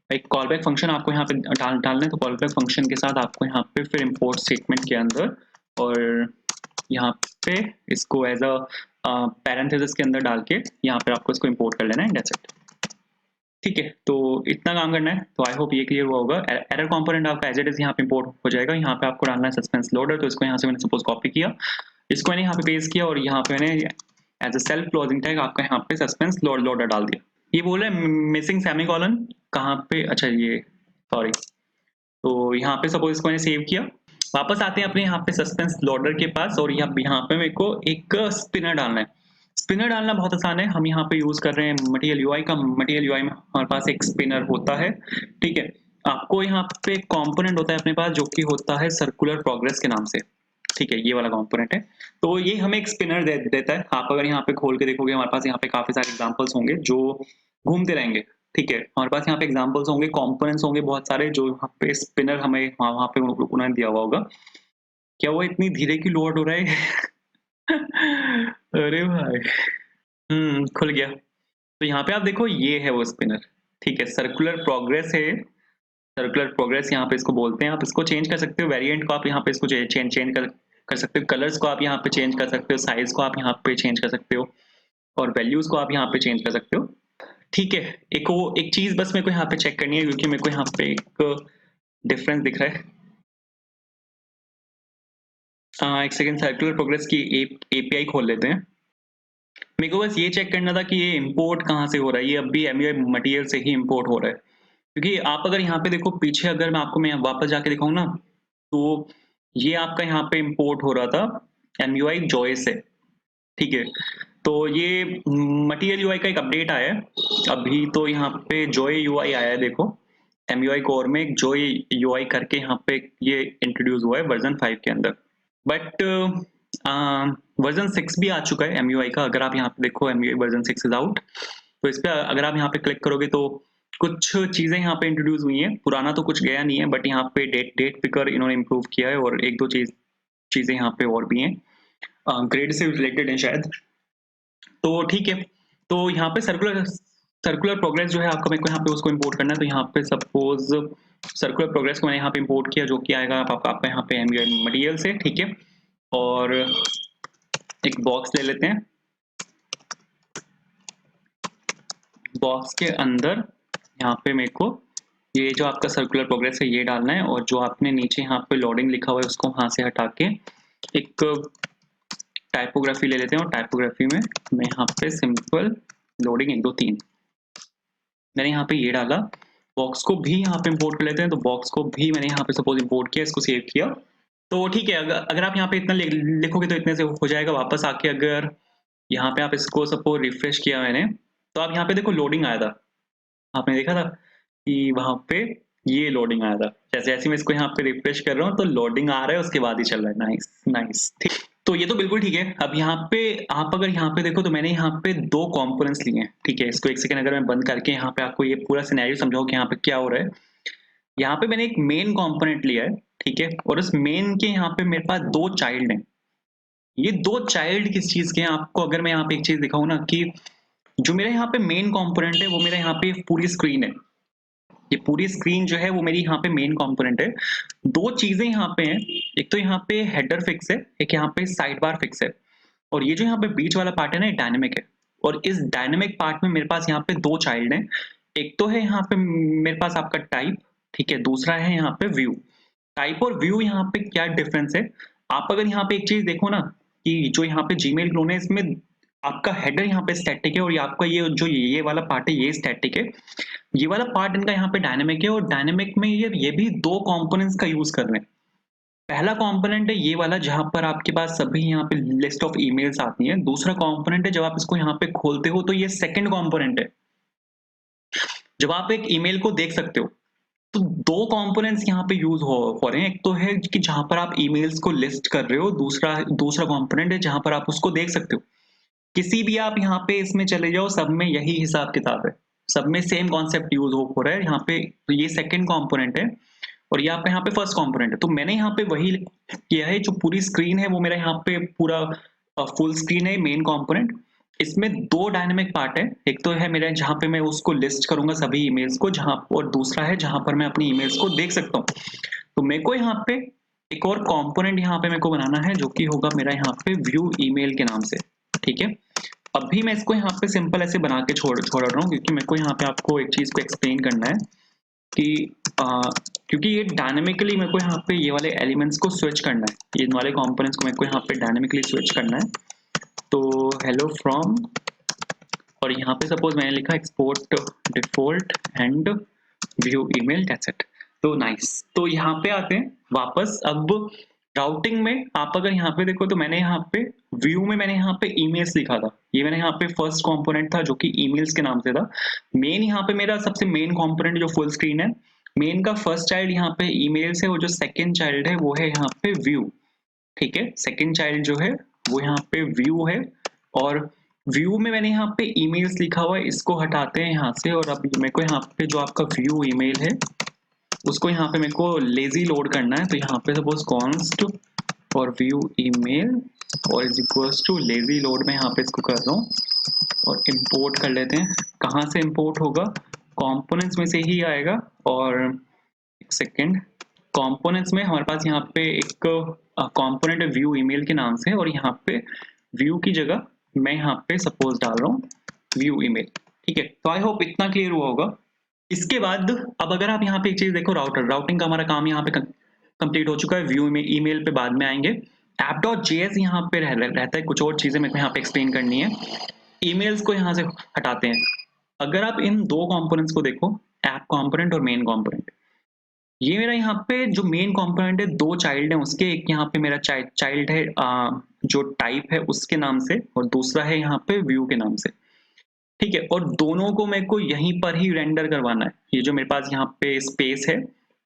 एक कॉल बैक फंक्शन आपको यहाँ पे डालना है, तो कॉल बैक फंक्शन के साथ आपको यहाँ पे फिर इंपोर्ट स्टेटमेंट के अंदर और यहाँ पे इसको एज अ पैरेंथेसिस के अंदर डाल के यहाँ पे आपको इसको इंपोर्ट कर लेना है, दैट्स इट। ठीक है, तो इतना काम करना है। तो आई होप ये क्लियर हुआ होगा। एरर कंपोनेंट आपका एज इट इज यहाँ पे इंपोर्ट हो जाएगा। यहाँ पे आपको डालना है सस्पेंस लोडर, तो इसको यहाँ से मैंने सपोज कॉपी किया, इसको मैंने यहाँ पे पेस्ट किया और यहाँ पे मैंने as a self closing tag आपका यहाँ पे सस्पेंस लोडर डाल दिया। ये बोल रहा है मिसिंग सेमीकोलन कहाँ पे, अच्छा ये सॉरी। तो यहाँ पे सपोज इसको मैंने सेव किया, वापस आते हैं अपने यहाँ पे सस्पेंस लोडर के पास, और यहाँ पे मेरे को एक स्पिनर डालना है। स्पिनर डालना बहुत आसान है, हम यहाँ पे यूज कर रहे हैं मटेरियल यूआई का। मटेरियल यूआई में हमारे पास एक स्पिनर होता है, ठीक है। आपको यहाँ पे कंपोनेंट होता है अपने पास जो कि होता है सर्कुलर प्रोग्रेस के नाम से, ठीक है, ये वाला कंपोनेंट है। तो ये हमें एक स्पिनर देता है। आप अगर यहाँ पे खोल के देखोगे, हमारे पास यहाँ पे काफी सारे एग्जांपल्स होंगे जो घूमते रहेंगे, ठीक है। हमारे पास यहाँ पे एग्जांपल्स होंगे, कंपोनेंट्स होंगे बहुत सारे, जो यहाँ पे स्पिनर हमें वहां पे उन्होंने दिया हुआ होगा। क्या वो इतनी धीरे की लोड हो रहा है? अरे भाई, खुल गया। तो यहाँ पे आप देखो, ये है वो स्पिनर, ठीक है, सर्कुलर प्रोग्रेस है। सर्कुलर प्रोग्रेस यहाँ पे इसको बोलते हैं। आप इसको चेंज कर सकते हो, वेरिएंट को आप यहाँ पे इसको चेंज कर सकते हो, कलर्स को आप यहाँ पे चेंज कर सकते हो, साइज को आप यहाँ पे चेंज कर सकते हो, और वैल्यूज को आप यहाँ पे चेंज कर सकते हो, ठीक है। एक चीज बस मेरे को यहाँ पे चेक करनी है, क्योंकि मेरे को यहाँ पे एक डिफरेंस दिख रहा है। एक सेकेंड, सर्कुलर प्रोग्रेस की एपीआई खोल लेते हैं। मेरे को बस ये चेक करना था कि ये इंपोर्ट कहाँ से हो रहा है। ये अभी एमयूआई मटेरियल से ही इंपोर्ट हो रहा है, क्योंकि आप अगर यहाँ पे देखो पीछे, अगर मैं वापस जाके दिखाऊं ना, तो ये आपका यहाँ पे इंपोर्ट हो रहा था एमयूआई जॉय से, ठीक है। तो ये मटेरियल यूआई का एक अपडेट आया है अभी, तो यहाँ पे जॉय यूआई आया है, देखो एमयूआई कोर में एक जॉय यूआई करके यहाँ पे ये इंट्रोड्यूस हुआ है वर्जन 5 के अंदर। बट वर्जन 6 भी आ चुका है एमयूआई का। अगर आप यहाँ पे देखो, एमयूआई वर्जन 6 इज आउट, तो इस पे अगर आप यहाँ पे क्लिक करोगे तो कुछ चीजें यहाँ पे इंट्रोड्यूस हुई हैं। पुराना तो कुछ गया नहीं है, बट यहाँ पे डेट पिकर इन्होंने इम्प्रूव किया है, और एक दो चीजें यहाँ पे और भी हैं, ग्रेड से रिलेटेड है शायद। तो ठीक है, तो यहाँ पे सर्कुलर प्रोग्रेस जो है आपका, मेरे को यहाँ पे उसको इंपोर्ट करना है। तो यहाँ पे सपोज सर्कुलर प्रोग्रेस को मैंने यहाँ पे इंपोर्ट किया, जो कि आएगा आपका यहाँ पे एमयूआई मटेरियल से, ठीक है। और एक बॉक्स ले लेते हैं, बॉक्स के अंदर यहाँ पे मेरे को ये जो आपका सर्कुलर प्रोग्रेस है ये डालना है, और जो आपने नीचे यहाँ पे लोडिंग लिखा हुआ है उसको वहां से हटा के एक टाइपोग्राफी ले लेते हैं, और टाइपोग्राफी में मैं यहाँ पे सिंपल लोडिंग 1 2 3 मैंने यहाँ पे ये डाला। बॉक्स को भी यहाँ पे इंपोर्ट कर लेते हैं, तो बॉक्स को भी मैंने यहाँ पे सपोज इंपोर्ट किया, इसको सेव किया। तो ठीक है, अगर आप यहाँ पे इतना लिखोगे तो इतने से हो जाएगा। वापस आके अगर यहाँ पे आप इसको सपोज रिफ्रेश किया मैंने, तो आप यहाँ पे देखो लोडिंग आया था, आपने देखा था कि वहां पे ये लोडिंग आया था। जैसे जैसे मैं इसको यहाँ पे रिफ्रेश कर रहा हूँ तो लोडिंग आ रहा है, उसके बाद ही चल रहा है। नाइस नाइस, ठीक। तो ये तो बिल्कुल ठीक है। अब यहाँ पे आप अगर यहाँ पे देखो, तो मैंने यहाँ पे 2 कंपोनेंट्स लिए हैं, ठीक है। इसको एक सेकंड अगर मैं बंद करके यहाँ पे आपको ये पूरा सिनेरियो समझाऊं कि यहाँ पे क्या हो रहा है। यहाँ पे मैंने एक मेन कंपोनेंट लिया है, ठीक है, और उस मेन के यहाँ पे मेरे पास 2 चाइल्ड हैं। ये 2 चाइल्ड किस चीज के हैं, आपको अगर मैं यहाँ पे एक चीज दिखाऊं ना, कि जो मेरा यहाँ पे मेन कंपोनेंट है वो मेरा यहाँ पे पूरी स्क्रीन है। ये पूरी स्क्रीन जो है वो मेरी यहाँ पे मेन कंपोनेंट है। 2 चीजें यहाँ पे हैं, एक तो यहाँ पे हेडर फिक्स है, एक यहाँ पे साइड बार फिक्स है, और ये जो यहाँ पे बीच वाला पार्ट है ना, ये डायनेमिक है। और इस डायनेमिक पार्ट में मेरे पास यहाँ पे 2 चाइल्ड हैं। एक तो है यहाँ पे मेरे पास आपका टाइप, ठीक है, दूसरा है यहाँ पे व्यू। टाइप और व्यू यहाँ पे क्या डिफरेंस है, आप अगर यहाँ पे एक चीज देखो ना, कि जो यहाँ पे जीमेल क्लोन है, इसमें आपका हेडर यहाँ पे स्टैटिक है, और ये आपका ये वाला पार्ट है ये स्टैटिक है। ये वाला पार्ट इनका यहाँ पे डायनेमिक है, और डायनेमिक में ये भी 2 कंपोनेंट्स का यूज कर रहे हैं। पहला कंपोनेंट है ये वाला, जहां पर आपके पास सभी यहाँ पे लिस्ट ऑफ ईमेल्स आती हैं। दूसरा कंपोनेंट है जब आप इसको यहाँ पे खोलते हो, तो ये सेकंड कंपोनेंट है, जब आप एक ईमेल को देख सकते हो, तो 2 कंपोनेंट्स यहाँ पे यूज़ हो रहे हैं। एक तो है कि जहाँ पर आप ईमेल्स को लिस्ट कर रहे हो, दूसरा दूसरा कंपोनेंट है जहाँ पर आप उसको देख सकते हो। किसी भी आप यहाँ पे इसमें चले जाओ, सब में यही हिसाब-किताब है। सब में सेम कॉन्सेप्ट यूज़ हो रहा है। यहाँ पे तो ये सेकंड कंपोनेंट है और ये आपका यहाँ पे फर्स्ट कंपोनेंट है। तो मैंने यहाँ पे वही किया है, जो पूरी स्क्रीन है वो मेरा यहाँ पे पूरा फुल स्क्रीन है मेन कंपोनेंट। इसमें 2 डायनामिक पार्ट है। एक तो है मेरा जहाँ पे मैं उसको लिस्ट करूँगा सभी ईमेल्स को, जहाँ और दूसरा है जहाँ पर मैं अपनी ईमेल्स को देख सकता हूँ। तो मेरे को यहाँ पे एक और कंपोनेंट यहाँ पे मेरे को बनाना है, जो कि होगा मेरा यहाँ पे व्यू ईमेल के नाम से, ठीक है? अभी मैं इसको यहाँ पे सिंपल ऐसे बना के छोड़ रहा हूँ, क्योंकि मेरे को यहाँ पे आपको एक चीज़ को एक्सप्लेन करना है कि अ, क्योंकि ये डायनामिकली मेरे को यहाँ पे ये वाले एलिमेंट्स को स्विच करना है। ये वाले कंपोनेंट्स को मेरे को यहाँ पे डायनामिकली स्विच करना है। तो हेलो फ्रॉम, और यहाँ पे सपोज मैंने लिखा export default and view email, that's it. तो नाइस। तो यहाँ पे आते हैं वापस। अब राउटिंग में आप अगर यहाँ पे देखो, तो मैंने यहाँ पे व्यू में मैंने यहाँ पे ईमेल्स लिखा था। ये मैंने यहाँ पे फर्स्ट कंपोनेंट था जो कि ईमेल्स के नाम से था। मेन यहाँ पे मेरा सबसे मेन कंपोनेंट जो फुल स्क्रीन है, मेन का फर्स्ट चाइल्ड यहाँ पे ईमेल्स है और जो सेकंड चाइल्ड है वो है यहाँ पे व्यू, ठीक है? सेकंड चाइल्ड जो है वो यहाँ पे व्यू है और व्यू में मैंने यहाँ पे ईमेल्स लिखा हुआ है, इसको हटाते हैं यहाँ से। और अब मेरे को यहाँ पे जो आपका व्यू ईमेल है उसको यहाँ पे मेरे को लेजी लोड करना है। तो यहाँ पे सपोज कॉन्स्ट और व्यू ईमेल और is equals too lazy load में यहाँ पे इसको कर रहा हूँ और इंपोर्ट कर लेते हैं। कहाँ से इंपोर्ट होगा? कंपोनेंट्स में से ही आएगा। और एक सेकेंड, कंपोनेंट्स में हमारे पास यहाँ पे एक कंपोनेंट है व्यू ईमेल के नाम से, और यहाँ पे व्यू की जगह मैं यहाँ पे सपोज डाल रहा हूँ व्यू ईमेल, ठीक है? तो आई होप इतना क्लियर हुआ होगा। इसके बाद अब अगर आप यहाँ पे एक चीज देखो, राउटिंग का हमारा काम यहाँ पे कंप्लीट हो चुका है। व्यू में ईमेल पे बाद में आएंगे। app.js यहाँ पे रहता है, कुछ और चीजें मेरे को यहाँ पे एक्सप्लेन करनी है। ईमेल्स को यहाँ से हटाते हैं। अगर आप इन 2 कंपोनेंट्स को देखो, ऐप कंपोनेंट और मेन कंपोनेंट, ये मेरा यहाँ पे जो मेन कंपोनेंट है, 2 चाइल्ड है उसके। एक यहाँ पे मेरा चाइल्ड है जो टाइप है उसके नाम से, और दूसरा है यहाँ पे व्यू के नाम से, ठीक है? और दोनों को मेरे को यहीं पर ही रेंडर करवाना है। ये जो मेरे पास यहाँ पे स्पेस है,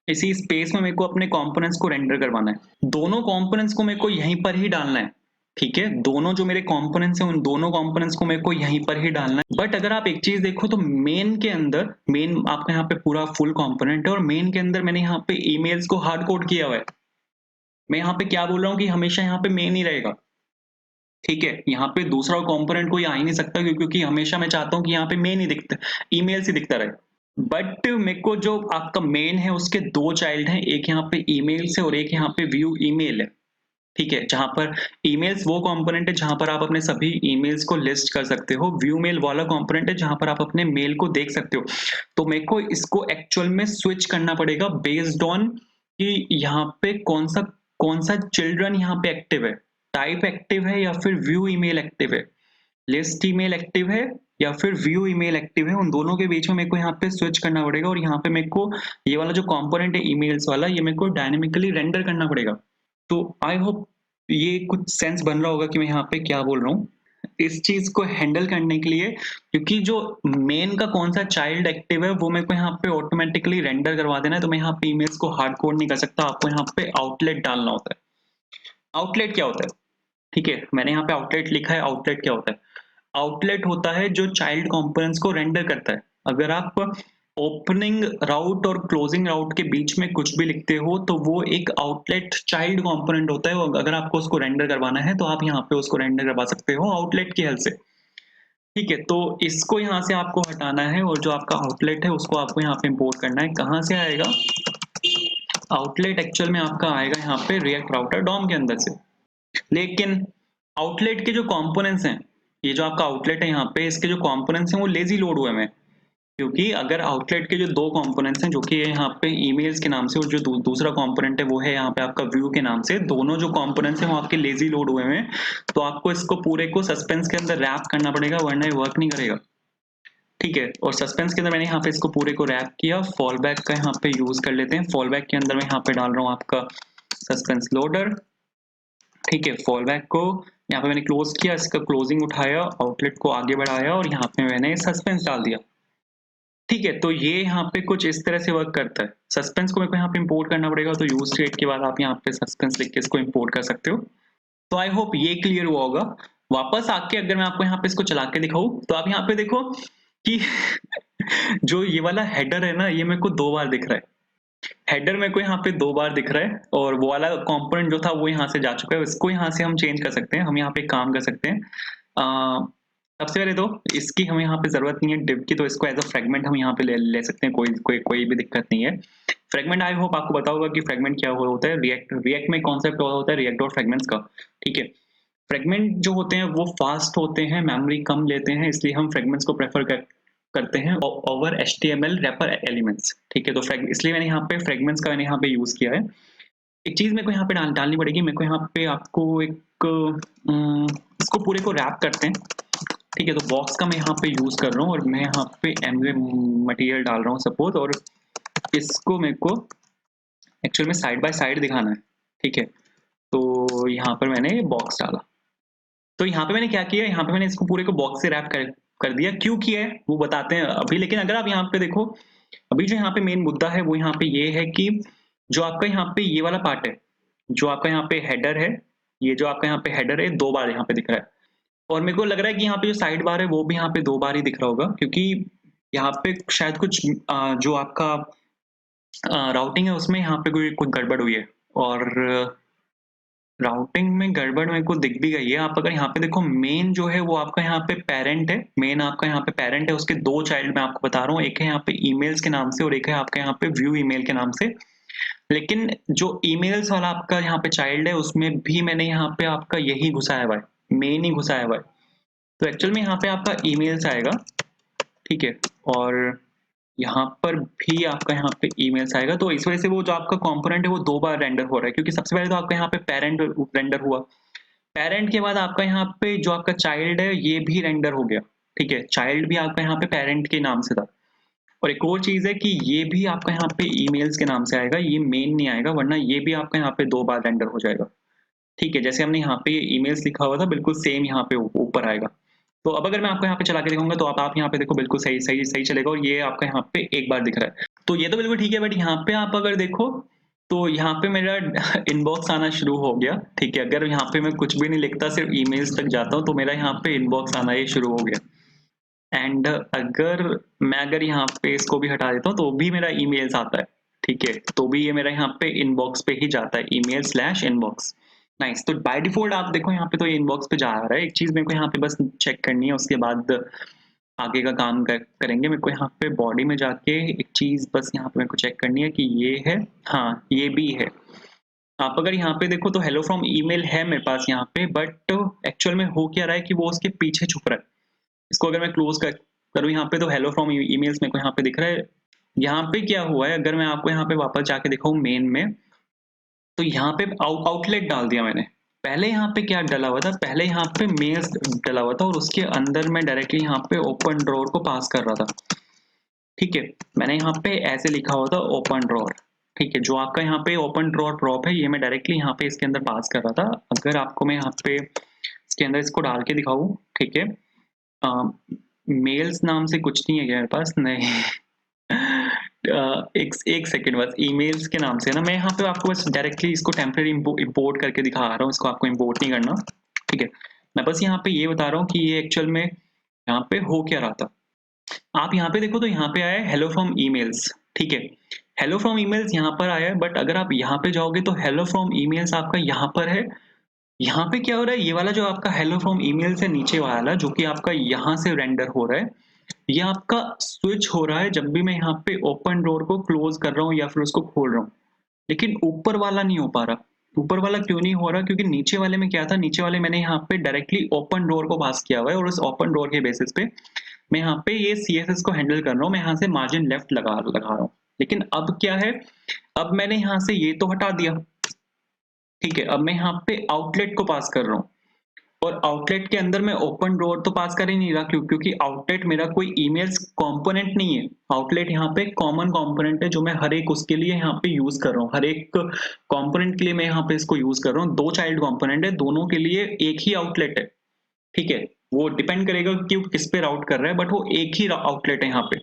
इसी स्पेस में मेरे को अपने कंपोनेंट्स को रेंडर करवाना है। दोनों कंपोनेंट्स को मेरे को यहीं पर ही डालना है, ठीक है? दोनों जो मेरे कंपोनेंट्स हैं उन दोनों कंपोनेंट्स को मेरे को यहीं पर ही डालना है। बट अगर आप एक चीज देखो तो मेन के अंदर, मेन आपका यहाँ पे पूरा फुल कंपोनेंट है और मेन के अंदर मैंने यहाँ पे ईमेल्स को हार्ड कोड किया हुआ है। मैं यहाँ पे क्या बोल रहा हूँ कि हमेशा यहाँ पे मेन ही रहेगा, ठीक है? यहाँ पे दूसरा कंपोनेंट कोई आ ही नहीं सकता, क्योंकि हमेशा मैं चाहता हूँ कि यहाँ पे मेन ही दिखता, ईमेल्स ही दिखता रहे। बट मेरे को जो आपका मेन है उसके 2 चाइल्ड हैं, एक यहाँ पे ईमेल्स है और एक यहाँ पे व्यू ईमेल है, ठीक है? जहाँ पर ईमेल्स वो कंपोनेंट है जहाँ पर आप अपने सभी ईमेल्स को लिस्ट कर सकते हो। व्यू मेल वाला कंपोनेंट है जहाँ पर आप अपने मेल को देख सकते हो। तो मेरे को इसको एक्चुअल में स्विच करना पड़ेगा बेस्ड ऑन कि यहाँ पे कौन सा चिल्ड्रन यहाँ पे एक्टिव है, टाइप एक्टिव है या फिर व्यू ईमेल एक्टिव है, लिस्ट ईमेल एक्टिव है या फिर व्यू ईमेल एक्टिव है। उन दोनों के बीच में मेरे को यहाँ पे स्विच करना पड़ेगा और यहाँ पे मेरे को ये वाला जो कंपोनेंट है ईमेल्स वाला, ये मेरे को डायनामिकली रेंडर करना पड़ेगा। तो आई होप ये कुछ सेंस बन रहा होगा कि मैं यहाँ पे क्या बोल रहा हूँ। इस चीज को हैंडल करने के लिए, क्योंकि जो मेन का कौन सा चाइल्ड एक्टिव है वो मेरे को यहाँ पे ऑटोमेटिकली रेंडर करवा देना है, तो मैं यहाँ पे ईमेल्स को हार्ड कोड नहीं कर सकता। आपको यहाँ पे आउटलेट डालना होता है। आउटलेट क्या होता है? ठीक है, मैंने यहाँ पे आउटलेट लिखा है। आउटलेट क्या होता है? आउटलेट होता है जो चाइल्ड कंपोनेंट्स को रेंडर करता है। अगर आप ओपनिंग राउट और क्लोजिंग राउट के बीच में कुछ भी लिखते हो तो वो एक आउटलेट चाइल्ड कंपोनेंट होता है। और अगर आपको उसको रेंडर करवाना है तो आप यहाँ पे उसको रेंडर करवा सकते हो आउटलेट की हेल्प से, ठीक है? तो इसको यहाँ से आपको हटाना है और जो आपका आउटलेट है उसको आपको यहाँ पे इंपोर्ट करना है। कहाँ से आएगा आउटलेट? एक्चुअल में आपका आएगा यहाँ पे रिएक्ट राउटर डॉम के अंदर से। लेकिन आउटलेट के जो कंपोनेंट्स हैं, ये जो आपका आउटलेट है यहाँ पे, इसके जो कंपोनेंट्स हैं वो लेजी लोड हुए हैं। क्योंकि अगर आउटलेट के जो 2 कंपोनेंट्स हैं जो कि यहाँ पे ईमेल्स के नाम से और जो दूसरा कंपोनेंट है वो है यहाँ पे आपका व्यू के नाम से, दोनों जो कंपोनेंट्स हैं वो आपके लेजी लोड हुए हैं। तो आपको इसको पूरे को सस्पेंस के अंदर रैप करना पड़ेगा, वरना ये वर्क नहीं करेगा, ठीक है? और सस्पेंस के अंदर मैंने यहाँ पे इसको पूरे को रैप किया। फॉल बैक का यहाँ पे यूज कर लेते हैं। फॉल बैक के अंदर मैं यहाँ पे डाल रहा हूँ आपका सस्पेंस लोडर, ठीक है? फॉल बैक को यहाँ पे मैंने क्लोज किया, इसका क्लोजिंग उठाया, आउटलेट को आगे बढ़ाया और यहाँ पे मैंने सस्पेंस डाल दिया, ठीक है, तो ये यहाँ पे कुछ इस तरह से वर्क करता है। सस्पेंस को मेरे को यहाँ पे इम्पोर्ट करना पड़ेगा, तो यूज़ स्टेट के बाद आप यहाँ पे सस्पेंस लिख के इसको इम्पोर्ट कर सकते हो। तो आई होप ये क्लियर हुआ होगा। वापस आके अगर मैं आपको यहाँ पे इसको चला के दिखाऊँ, तो आप यहाँ पे देखो कि जो ये वाला हेडर है ना, ये मेरे को 2 बार दिख रहा है। हेडर मेरे को यहाँ पे 2 बार दिख रहा है और वो वाला कंपोनेंट जो था वो यहाँ से जा चुका है। इसको यहाँ से हम चेंज कर सकते हैं। हम यहाँ पे एक काम कर सकते हैं। सबसे पहले तो इसकी हमें यहाँ पे ज़रूरत नहीं है डिव की, तो इसको एज़ अ फ्रैगमेंट हम यहाँ पे ले सकते हैं। कोई भी दिक्कत नहीं है। फ्रैगमेंट आई होप आपको पता होगा कि फ्रैगमेंट क्या होता है। रिएक्ट में कॉन्सेप्ट क्या होता है रिएक्ट और फ्रैगमेंट्स का, ठीक है। फ्रैगमेंट जो होते हैं वो फास्ट होते हैं, मेमोरी कम लेते हैं, इसलिए हम फ्रैगमेंट्स को प्रेफर करते हैं ओवर एचटीएमएल रैपर एलिमेंट्स, ठीक है। तो इसलिए मैंने यहाँ पे फ्रैगमेंट्स का मैंने यहाँ पे यूज़ किया है। एक चीज़ मेरे को यहाँ पे डालनी पड़ेगी। मेरे को यहाँ पे आपको एक इसको पूरे को रैप करते हैं, ठीक है। तो बॉक्स का मैं यहाँ पे यूज़ कर रहा हूँ और मैं यहाँ पे एमवे मटेरियल डाल रहा हूँ सपोज, और इसको मेरे को एक्चुअल में साइड बाय साइड दिखाना है, ठीक है। तो यहाँ पर मैंने बॉक्स डाला। तो यहाँ पे मैंने क्या किया, यहाँ पे मैंने इसको पूरे को बॉक्स से रैप कर दिया। क्यों किया है वो बताते हैं अभी, लेकिन अगर आप यहाँ पे देखो, अभी जो यहाँ पे मेन मुद्दा है वो यहाँ पे ये है कि जो आपका यहाँ पे ये वाला पार्ट है, जो आपका यहाँ पे हेडर है, ये जो आपका यहाँ पे हेडर है 2 बार यहाँ पे दिख रहा है। और मेरे को लग रहा है कि यहाँ पे जो साइड बार है वो भी यहाँ पे 2 बार ही दिख रहा होगा, क्योंकि यहाँ पे शायद कुछ जो आपका राउटिंग है उसमें यहाँ पे कोई गड़बड़ हुई है, और राउटिंग में गड़बड़ मेरे को दिख भी गई है। आप अगर यहाँ पे देखो, मेन जो है वो आपका यहाँ पे पेरेंट है, मेन आपका यहाँ पे पेरेंट है, उसके 2 चाइल्ड मैं आपको बता रहा हूँ, एक है यहाँ पे ईमेल्स के नाम से और एक है आपका यहाँ पे व्यू ईमेल के नाम से। लेकिन जो ईमेल्स वाला आपका यहाँ पे चाइल्ड है उसमें भी मैंने यहाँ पे आपका यही घुसाया हुआ है, मेन ही घुसाया हुआ है। तो एक्चुअल में यहाँ पे आपका ईमेल्स आएगा, ठीक है, और यहाँ पर भी आपका यहाँ पे ईमेल्स आएगा। तो इस वजह से वो जो आपका कंपोनेंट है वो 2 बार रेंडर हो रहा है, क्योंकि सबसे पहले तो आपका यहाँ पे पेरेंट रेंडर हुआ, पेरेंट के बाद आपका यहाँ पे जो आपका चाइल्ड है ये भी रेंडर हो गया, ठीक है। चाइल्ड भी आपका यहाँ पे पेरेंट के नाम से था। और एक और चीज है कि ये भी आपका यहाँ पे ईमेल्स के नाम से आएगा, ये मेन नहीं आएगा, वरना ये भी आपका यहाँ पे 2 बार रेंडर हो जाएगा, ठीक है। जैसे हमने यहाँ पे ईमेल्स लिखा हुआ था बिल्कुल सेम यहाँ पे ऊपर आएगा। तो अब अगर मैं आपको यहाँ पे चला के दिखाऊंगा तो आप यहाँ पे देखो बिल्कुल सही सही सही चलेगा, और ये आपका यहाँ पे 1 बार दिख रहा है। तो ये तो बिल्कुल ठीक है, बट यहाँ पे आप अगर देखो तो यहाँ पे मेरा इनबॉक्स आना शुरू हो गया, ठीक है। अगर यहाँ पे मैं कुछ भी नहीं लिखता, सिर्फ ईमेल्स तक जाता हूँ, तो मेरा यहाँ पे इनबॉक्स आना ही शुरू हो गया। एंड अगर यहाँ पे इसको भी हटा देता हूँ तो भी मेरा ईमेल्स आता है, ठीक है। तो भी ये मेरा यहाँ पे इनबॉक्स पे ही जाता है, email/inbox। नाइस। तो बाय डिफॉल्ट आप देखो यहाँ पे तो इनबॉक्स पे जा रहा है। एक चीज मेरे को यहाँ पे बस चेक करनी है, उसके बाद आगे का काम करेंगे। मेरे को यहाँ पे बॉडी में जाके एक चीज बस यहाँ पे मेरे को चेक करनी है कि ये है, हाँ ये भी है। आप अगर यहाँ पे देखो तो हेलो फ्रॉम ईमेल है मेरे पास यहाँ पे, बट एक्चुअल में हो क्या रहा है कि वो उसके पीछे छुप रहा है। इसको अगर मैं क्लोज करूँ यहाँ पे तो हेलो फ्रॉम ईमेल्स मेरे को यहाँ पे दिख रहा है। यहाँ पे क्या हुआ है, अगर मैं आपको यहाँ पे वापस जाके दिखाऊं मेन में, तो यहाँ पे आउटलेट डाल दिया मैंने। पहले यहाँ पे क्या डला हुआ था, पहले यहाँ पे मेल्स डला हुआ था और उसके अंदर मैं डायरेक्टली यहाँ पे ओपन ड्रॉर को पास कर रहा था, ठीक है। मैंने यहाँ पे ऐसे लिखा हुआ था ओपन ड्रॉर, ठीक है। जो आपका यहाँ पे ओपन ड्रॉर प्रॉप है ये मैं डायरेक्टली यहाँ पे इसके अंदर पास कर रहा था। अगर आपको मैं यहाँ पे इसके अंदर इसको डाल के दिखाऊं, ठीक है, मेल्स नाम से कुछ नहीं है क्या मेरे पास, नहीं। एक सेकंड बस, ईमेल्स के नाम से ना, मैं यहाँ पे आपको बस डायरेक्टली इसको टेम्परेरी इंपोर्ट करके दिखा रहा हूँ, इसको आपको इंपोर्ट नहीं करना, ठीक है। मैं बस यहाँ पे ये बता रहा हूँ कि ये एक्चुअल में यहाँ पे हो क्या रहा था। आप यहाँ पे देखो तो यहाँ पे आया है हेलो फ्रॉम ईमेल्स, ठीक है। हेलो फ्रॉम ईमेल्स यहाँ पर आया है, बट अगर आप यहाँ पे जाओगे तो हेलो फ्रॉम ईमेल्स आपका यहाँ पर है। यहाँ पे क्या हो रहा है, ये वाला जो आपका हेलो फ्रॉम ईमेल से नीचे वाला जो कि आपका यहाँ से रेंडर हो रहा है, ये आपका स्विच हो रहा है जब भी मैं यहाँ पे ओपन डोर को क्लोज कर रहा हूँ या फिर उसको खोल रहा हूँ। लेकिन ऊपर वाला नहीं हो पा रहा। ऊपर वाला क्यों नहीं हो रहा, क्योंकि नीचे वाले में क्या था, नीचे वाले मैंने यहाँ पे डायरेक्टली ओपन डोर को पास किया हुआ है, और उस ओपन डोर के बेसिस पे मैं यहाँ पे ये CSS को हैंडल कर रहा हूँ। मैं यहाँ से मार्जिन लेफ्ट लगा रहा हूँ। लेकिन अब क्या है, अब मैंने यहाँ से ये तो हटा दिया, ठीक है। अब मैं यहाँ पे आउटलेट को पास कर रहा हूँ, और आउटलेट के अंदर मैं ओपन डोर तो पास कर ही नहीं रहा, क्योंकि आउटलेट मेरा कोई ईमेल्स कंपोनेंट नहीं है। आउटलेट यहाँ पे कॉमन कंपोनेंट है जो मैं हर एक उसके लिए यहाँ पे यूज कर रहा हूँ। हर एक कंपोनेंट के लिए मैं यहाँ पे इसको यूज कर रहा हूँ। 2 चाइल्ड कंपोनेंट है, दोनों के लिए एक ही आउटलेट है, ठीक है। वो डिपेंड करेगा कि वो किस पे राउट कर रहा है, बट वो एक ही आउटलेट है यहाँ पे।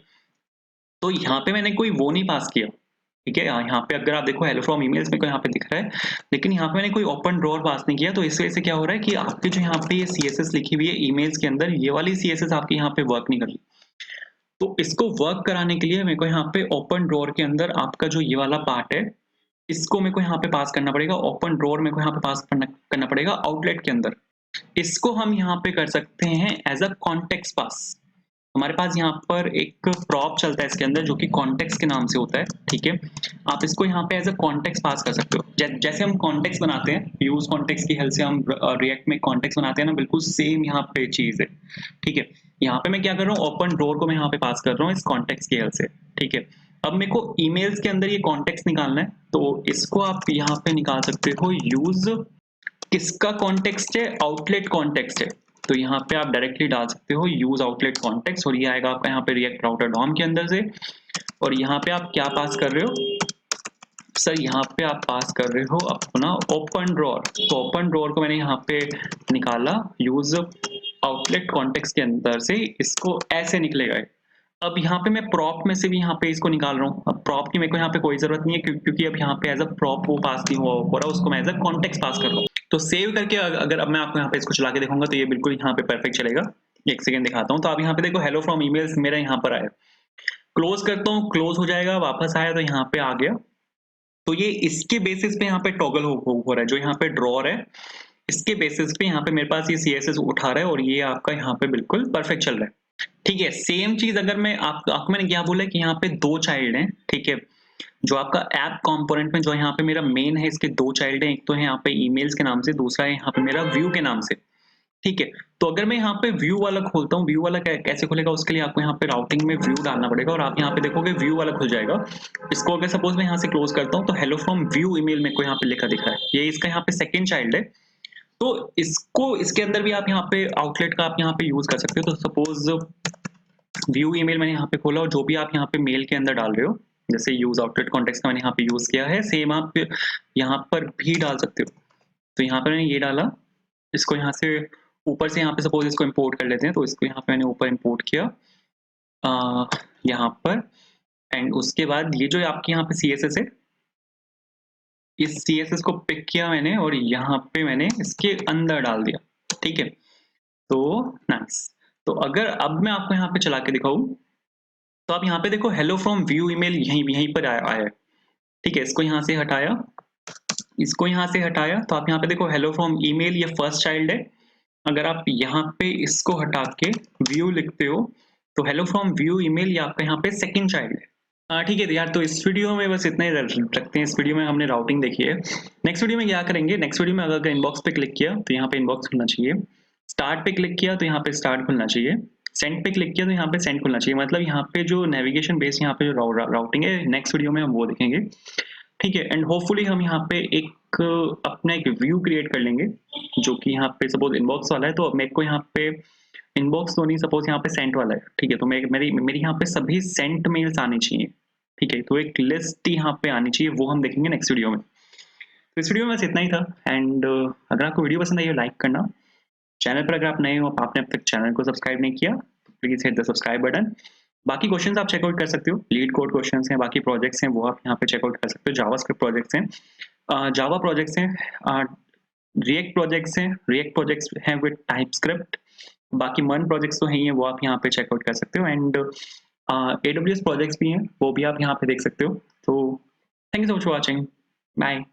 तो यहाँ पे मैंने कोई वो नहीं पास किया, ठीक है? यहाँ पे अगर आप देखो हेलो फ्रॉम ईमेल्स मेरे को यहाँ पे दिख रहा है, लेकिन यहाँ पे मैंने कोई ओपन ड्रॉअर पास नहीं किया, तो इस वजह से क्या हो रहा है कि आपकी जो यहाँ पे ये सीएसएस लिखी हुई है ईमेल्स के अंदर, ये वाली सीएसएस आपकी यहाँ पे वर्क नहीं कर रही। तो इसको वर्क कराने के लिए मेरे को यहाँ पे ओपन ड्रॉअर के अंदर आपका जो ये वाला पार्ट है, इसको मेरे को यहाँ पे पास करना पड़ेगा। ओपन ड्रॉअर मेरे को यहाँ पे पास करना पड़ेगा आउटलेट के अंदर। इसको हम यहाँ पे कर सकते हैं एज़ अ कॉन्टेक्स्ट पास। हमारे पास यहाँ पर एक प्रॉप चलता है इसके अंदर जो कि कॉन्टेक्स्ट के नाम से होता है, ठीक है? आप इसको यहाँ पे एज़ अ कॉन्टेक्स्ट पास कर सकते हो। जैसे हम कॉन्टेक्स्ट बनाते हैं, यूज़ कॉन्टेक्स्ट की हेल्प से हम रिएक्ट में कॉन्टेक्स्ट बनाते हैं ना, बिल्कुल सेम यहाँ पे चीज़ है, ठीक है? यहाँ पे मैं क्या कर रहा हूँ, ओपन डोर को मैं यहाँ पे पास कर रहा हूँ इस कॉन्टेक्स्ट की हेल्प से, ठीक है? अब मेरे को ईमेल्स के अंदर ये कॉन्टेक्स्ट निकालना है, तो इसको आप यहाँ पे निकाल सकते हो। यूज़ किसका कॉन्टेक्स्ट है? आउटलेट कॉन्टेक्स्ट है। तो यहाँ पे आप डायरेक्टली डाल सकते हो यूज आउटलेट कॉन्टेक्स्ट, और ये आएगा आपका यहाँ पे रिएक्ट राउटर डॉम के अंदर से। और यहाँ पे आप क्या पास कर रहे हो सर? यहाँ पे आप पास कर रहे हो अपना ओपन ड्रॉअर। तो ओपन ड्रॉअर को मैंने यहाँ पे निकाला यूज आउटलेट कॉन्टेक्स्ट के अंदर से, इसको ऐसे निकलेगा ये। अब यहाँ पे मैं प्रॉप में से भी यहाँ पे इसको निकाल रहा हूँ। अब प्रॉप की मेरे को यहाँ पे कोई जरूरत नहीं है क्योंकि अब यहाँ पे एज अ प्रॉप वो पास नहीं हो रहा, उसको मैं एज अ कॉन्टेक्स्ट पास कर रहा हूँ। तो सेव करके अगर अब मैं आपको यहाँ पे इसको चला के दिखाऊंगा तो ये बिल्कुल यहाँ पे परफेक्ट चलेगा। एक सेकंड दिखाता हूँ। तो आप यहाँ पे देखो हेलो फ्रॉम ईमेल्स मेरा यहाँ पर आया, क्लोज करता हूँ, क्लोज हो जाएगा, वापस आया तो यहाँ पे आ गया। तो ये इसके बेसिस पे यहाँ पे टॉगल हो रहा है, जो यहाँ पे ड्रॉअर है इसके बेसिस पे यहाँ पे मेरे पास ये सीएसएस उठा रहा है और ये आपका यहाँ पे बिल्कुल परफेक्ट चल रहा है, ठीक है? सेम चीज अगर मैं आपको मैंने क्या बोला कि यहाँ पे 2 चाइल्ड हैं, ठीक है? जो आपका ऐप कंपोनेंट में जो यहाँ पे मेरा मेन है, इसके 2 चाइल्ड हैं, एक तो है यहाँ पे ईमेल्स के नाम से, दूसरा है यहाँ पे मेरा व्यू के नाम से, ठीक है? तो अगर मैं यहाँ पे व्यू वाला खोलता हूँ, व्यू वाला कैसे खुलेगा? उसके लिए आपको यहाँ पे राउटिंग में व्यू डालना पड़ेगा और आप यहाँ पे देखोगे व्यू वाला खुल जाएगा। इसको अगर सपोज मैं यहाँ से क्लोज करता हूँ तो हेलो फ्रॉम व्यू ईमेल मेरे को यहाँ पे लिखा दिख रहा है, ये इसका यहाँ पे सेकंड चाइल्ड है। तो इसको इसके अंदर भी आप यहाँ पे आउटलेट का आप यहाँ पे यूज कर सकते हो। तो सपोज व्यू ईमेल मैंने यहाँ पे खोला और जो भी आप यहाँ पे मेल के अंदर डाल रहे हो, जैसे यूज आउटलेट कॉन्टेक्स्ट का मैंने यहाँ पे यूज किया है, सेम आप यहाँ पर भी डाल सकते हो। तो यहाँ पर मैंने ये डाला, इसको यहाँ से ऊपर से यहाँ पे सपोज इसको इंपोर्ट कर लेते हैं, तो इसको यहाँ पे मैंने ऊपर इंपोर्ट किया यहाँ पर, एंड उसके बाद ये जो आपके यहाँ पे सीएसएस है, इस सीएसएस को पिक किया मैंने और यहाँ पे मैंने इसके अंदर डाल दिया, ठीक है? तो नाइस। तो अगर अब मैं आपको यहाँ पे चला के दिखाऊं तो आप यहाँ पे देखो हेलो फ्रॉम व्यू ईमेल यहीं पर आया है, ठीक है? इसको यहाँ से हटाया, इसको यहाँ से हटाया, तो आप यहाँ पे देखो हेलो फ्रॉम ईमेल ये फर्स्ट चाइल्ड है। अगर आप यहाँ पे इसको हटा के व्यू लिखते हो तो हेलो फ्रॉम व्यू ईमेल ये आपका यहाँ पे सेकंड चाइल्ड है। ठीक है तो यार, तो इस वीडियो में बस इतना ही रखते हैं। इस वीडियो में हमने राउटिंग देखी है। नेक्स्ट वीडियो में क्या करेंगे, नेक्स्ट वीडियो में अगर इनबॉक्स पे क्लिक किया तो यहाँ पे इनबॉक्स खुलना चाहिए, स्टार्ट पे क्लिक किया तो यहाँ पे स्टार्ट खुलना चाहिए, सेंड पे क्लिक किया तो यहाँ पे सेंड खुलना चाहिए। मतलब यहाँ पे जो नेविगेशन बेस यहाँ पे जो राउटिंग है, नेक्स्ट वीडियो में हम वो देखेंगे, ठीक है? एंड होपफुली हम यहाँ पे एक अपना एक व्यू क्रिएट कर लेंगे जो कि यहाँ पे सपोज इनबॉक्स वाला है, तो मेरे को यहाँ पे इनबॉक्स तो नहीं, सपोज यहाँ पे सेंट वाला है, ठीक है? तो मेरी यहाँ पे सभी सेंट मेल्स आनी चाहिए, ठीक है? तो एक लिस्ट यहाँ पे आनी चाहिए, वो हम देखेंगे नेक्स्ट वीडियो में। तो इस वीडियो में बस इतना ही था। एंड अगर आपको वीडियो पसंद आई हो लाइक करना, चैनल पर अगर आप नए हो, आपने अब तक चैनल को सब्सक्राइब नहीं किया तो please hit the subscribe button. बाकी क्वेश्चंस आप चेकआउट कर सकते हो, लीड कोड क्वेश्चंस हैं, बाकी प्रोजेक्ट्स हैं वो आप यहाँ पे चेकआउट कर सकते हो। जावास्क्रिप्ट प्रोजेक्ट्स हैं, जावा प्रोजेक्ट्स हैं, रिएक्ट प्रोजेक्ट्स हैं विद टाइपस्क्रिप्ट, बाकी मन प्रोजेक्ट्स तो हैं ही हैं, वो आप यहाँ पे चेकआउट कर सकते हो। एंड AWS प्रोजेक्ट्स भी हैं, वो भी आप यहाँ पे देख सकते हो। तो thank you so much for watching, bye.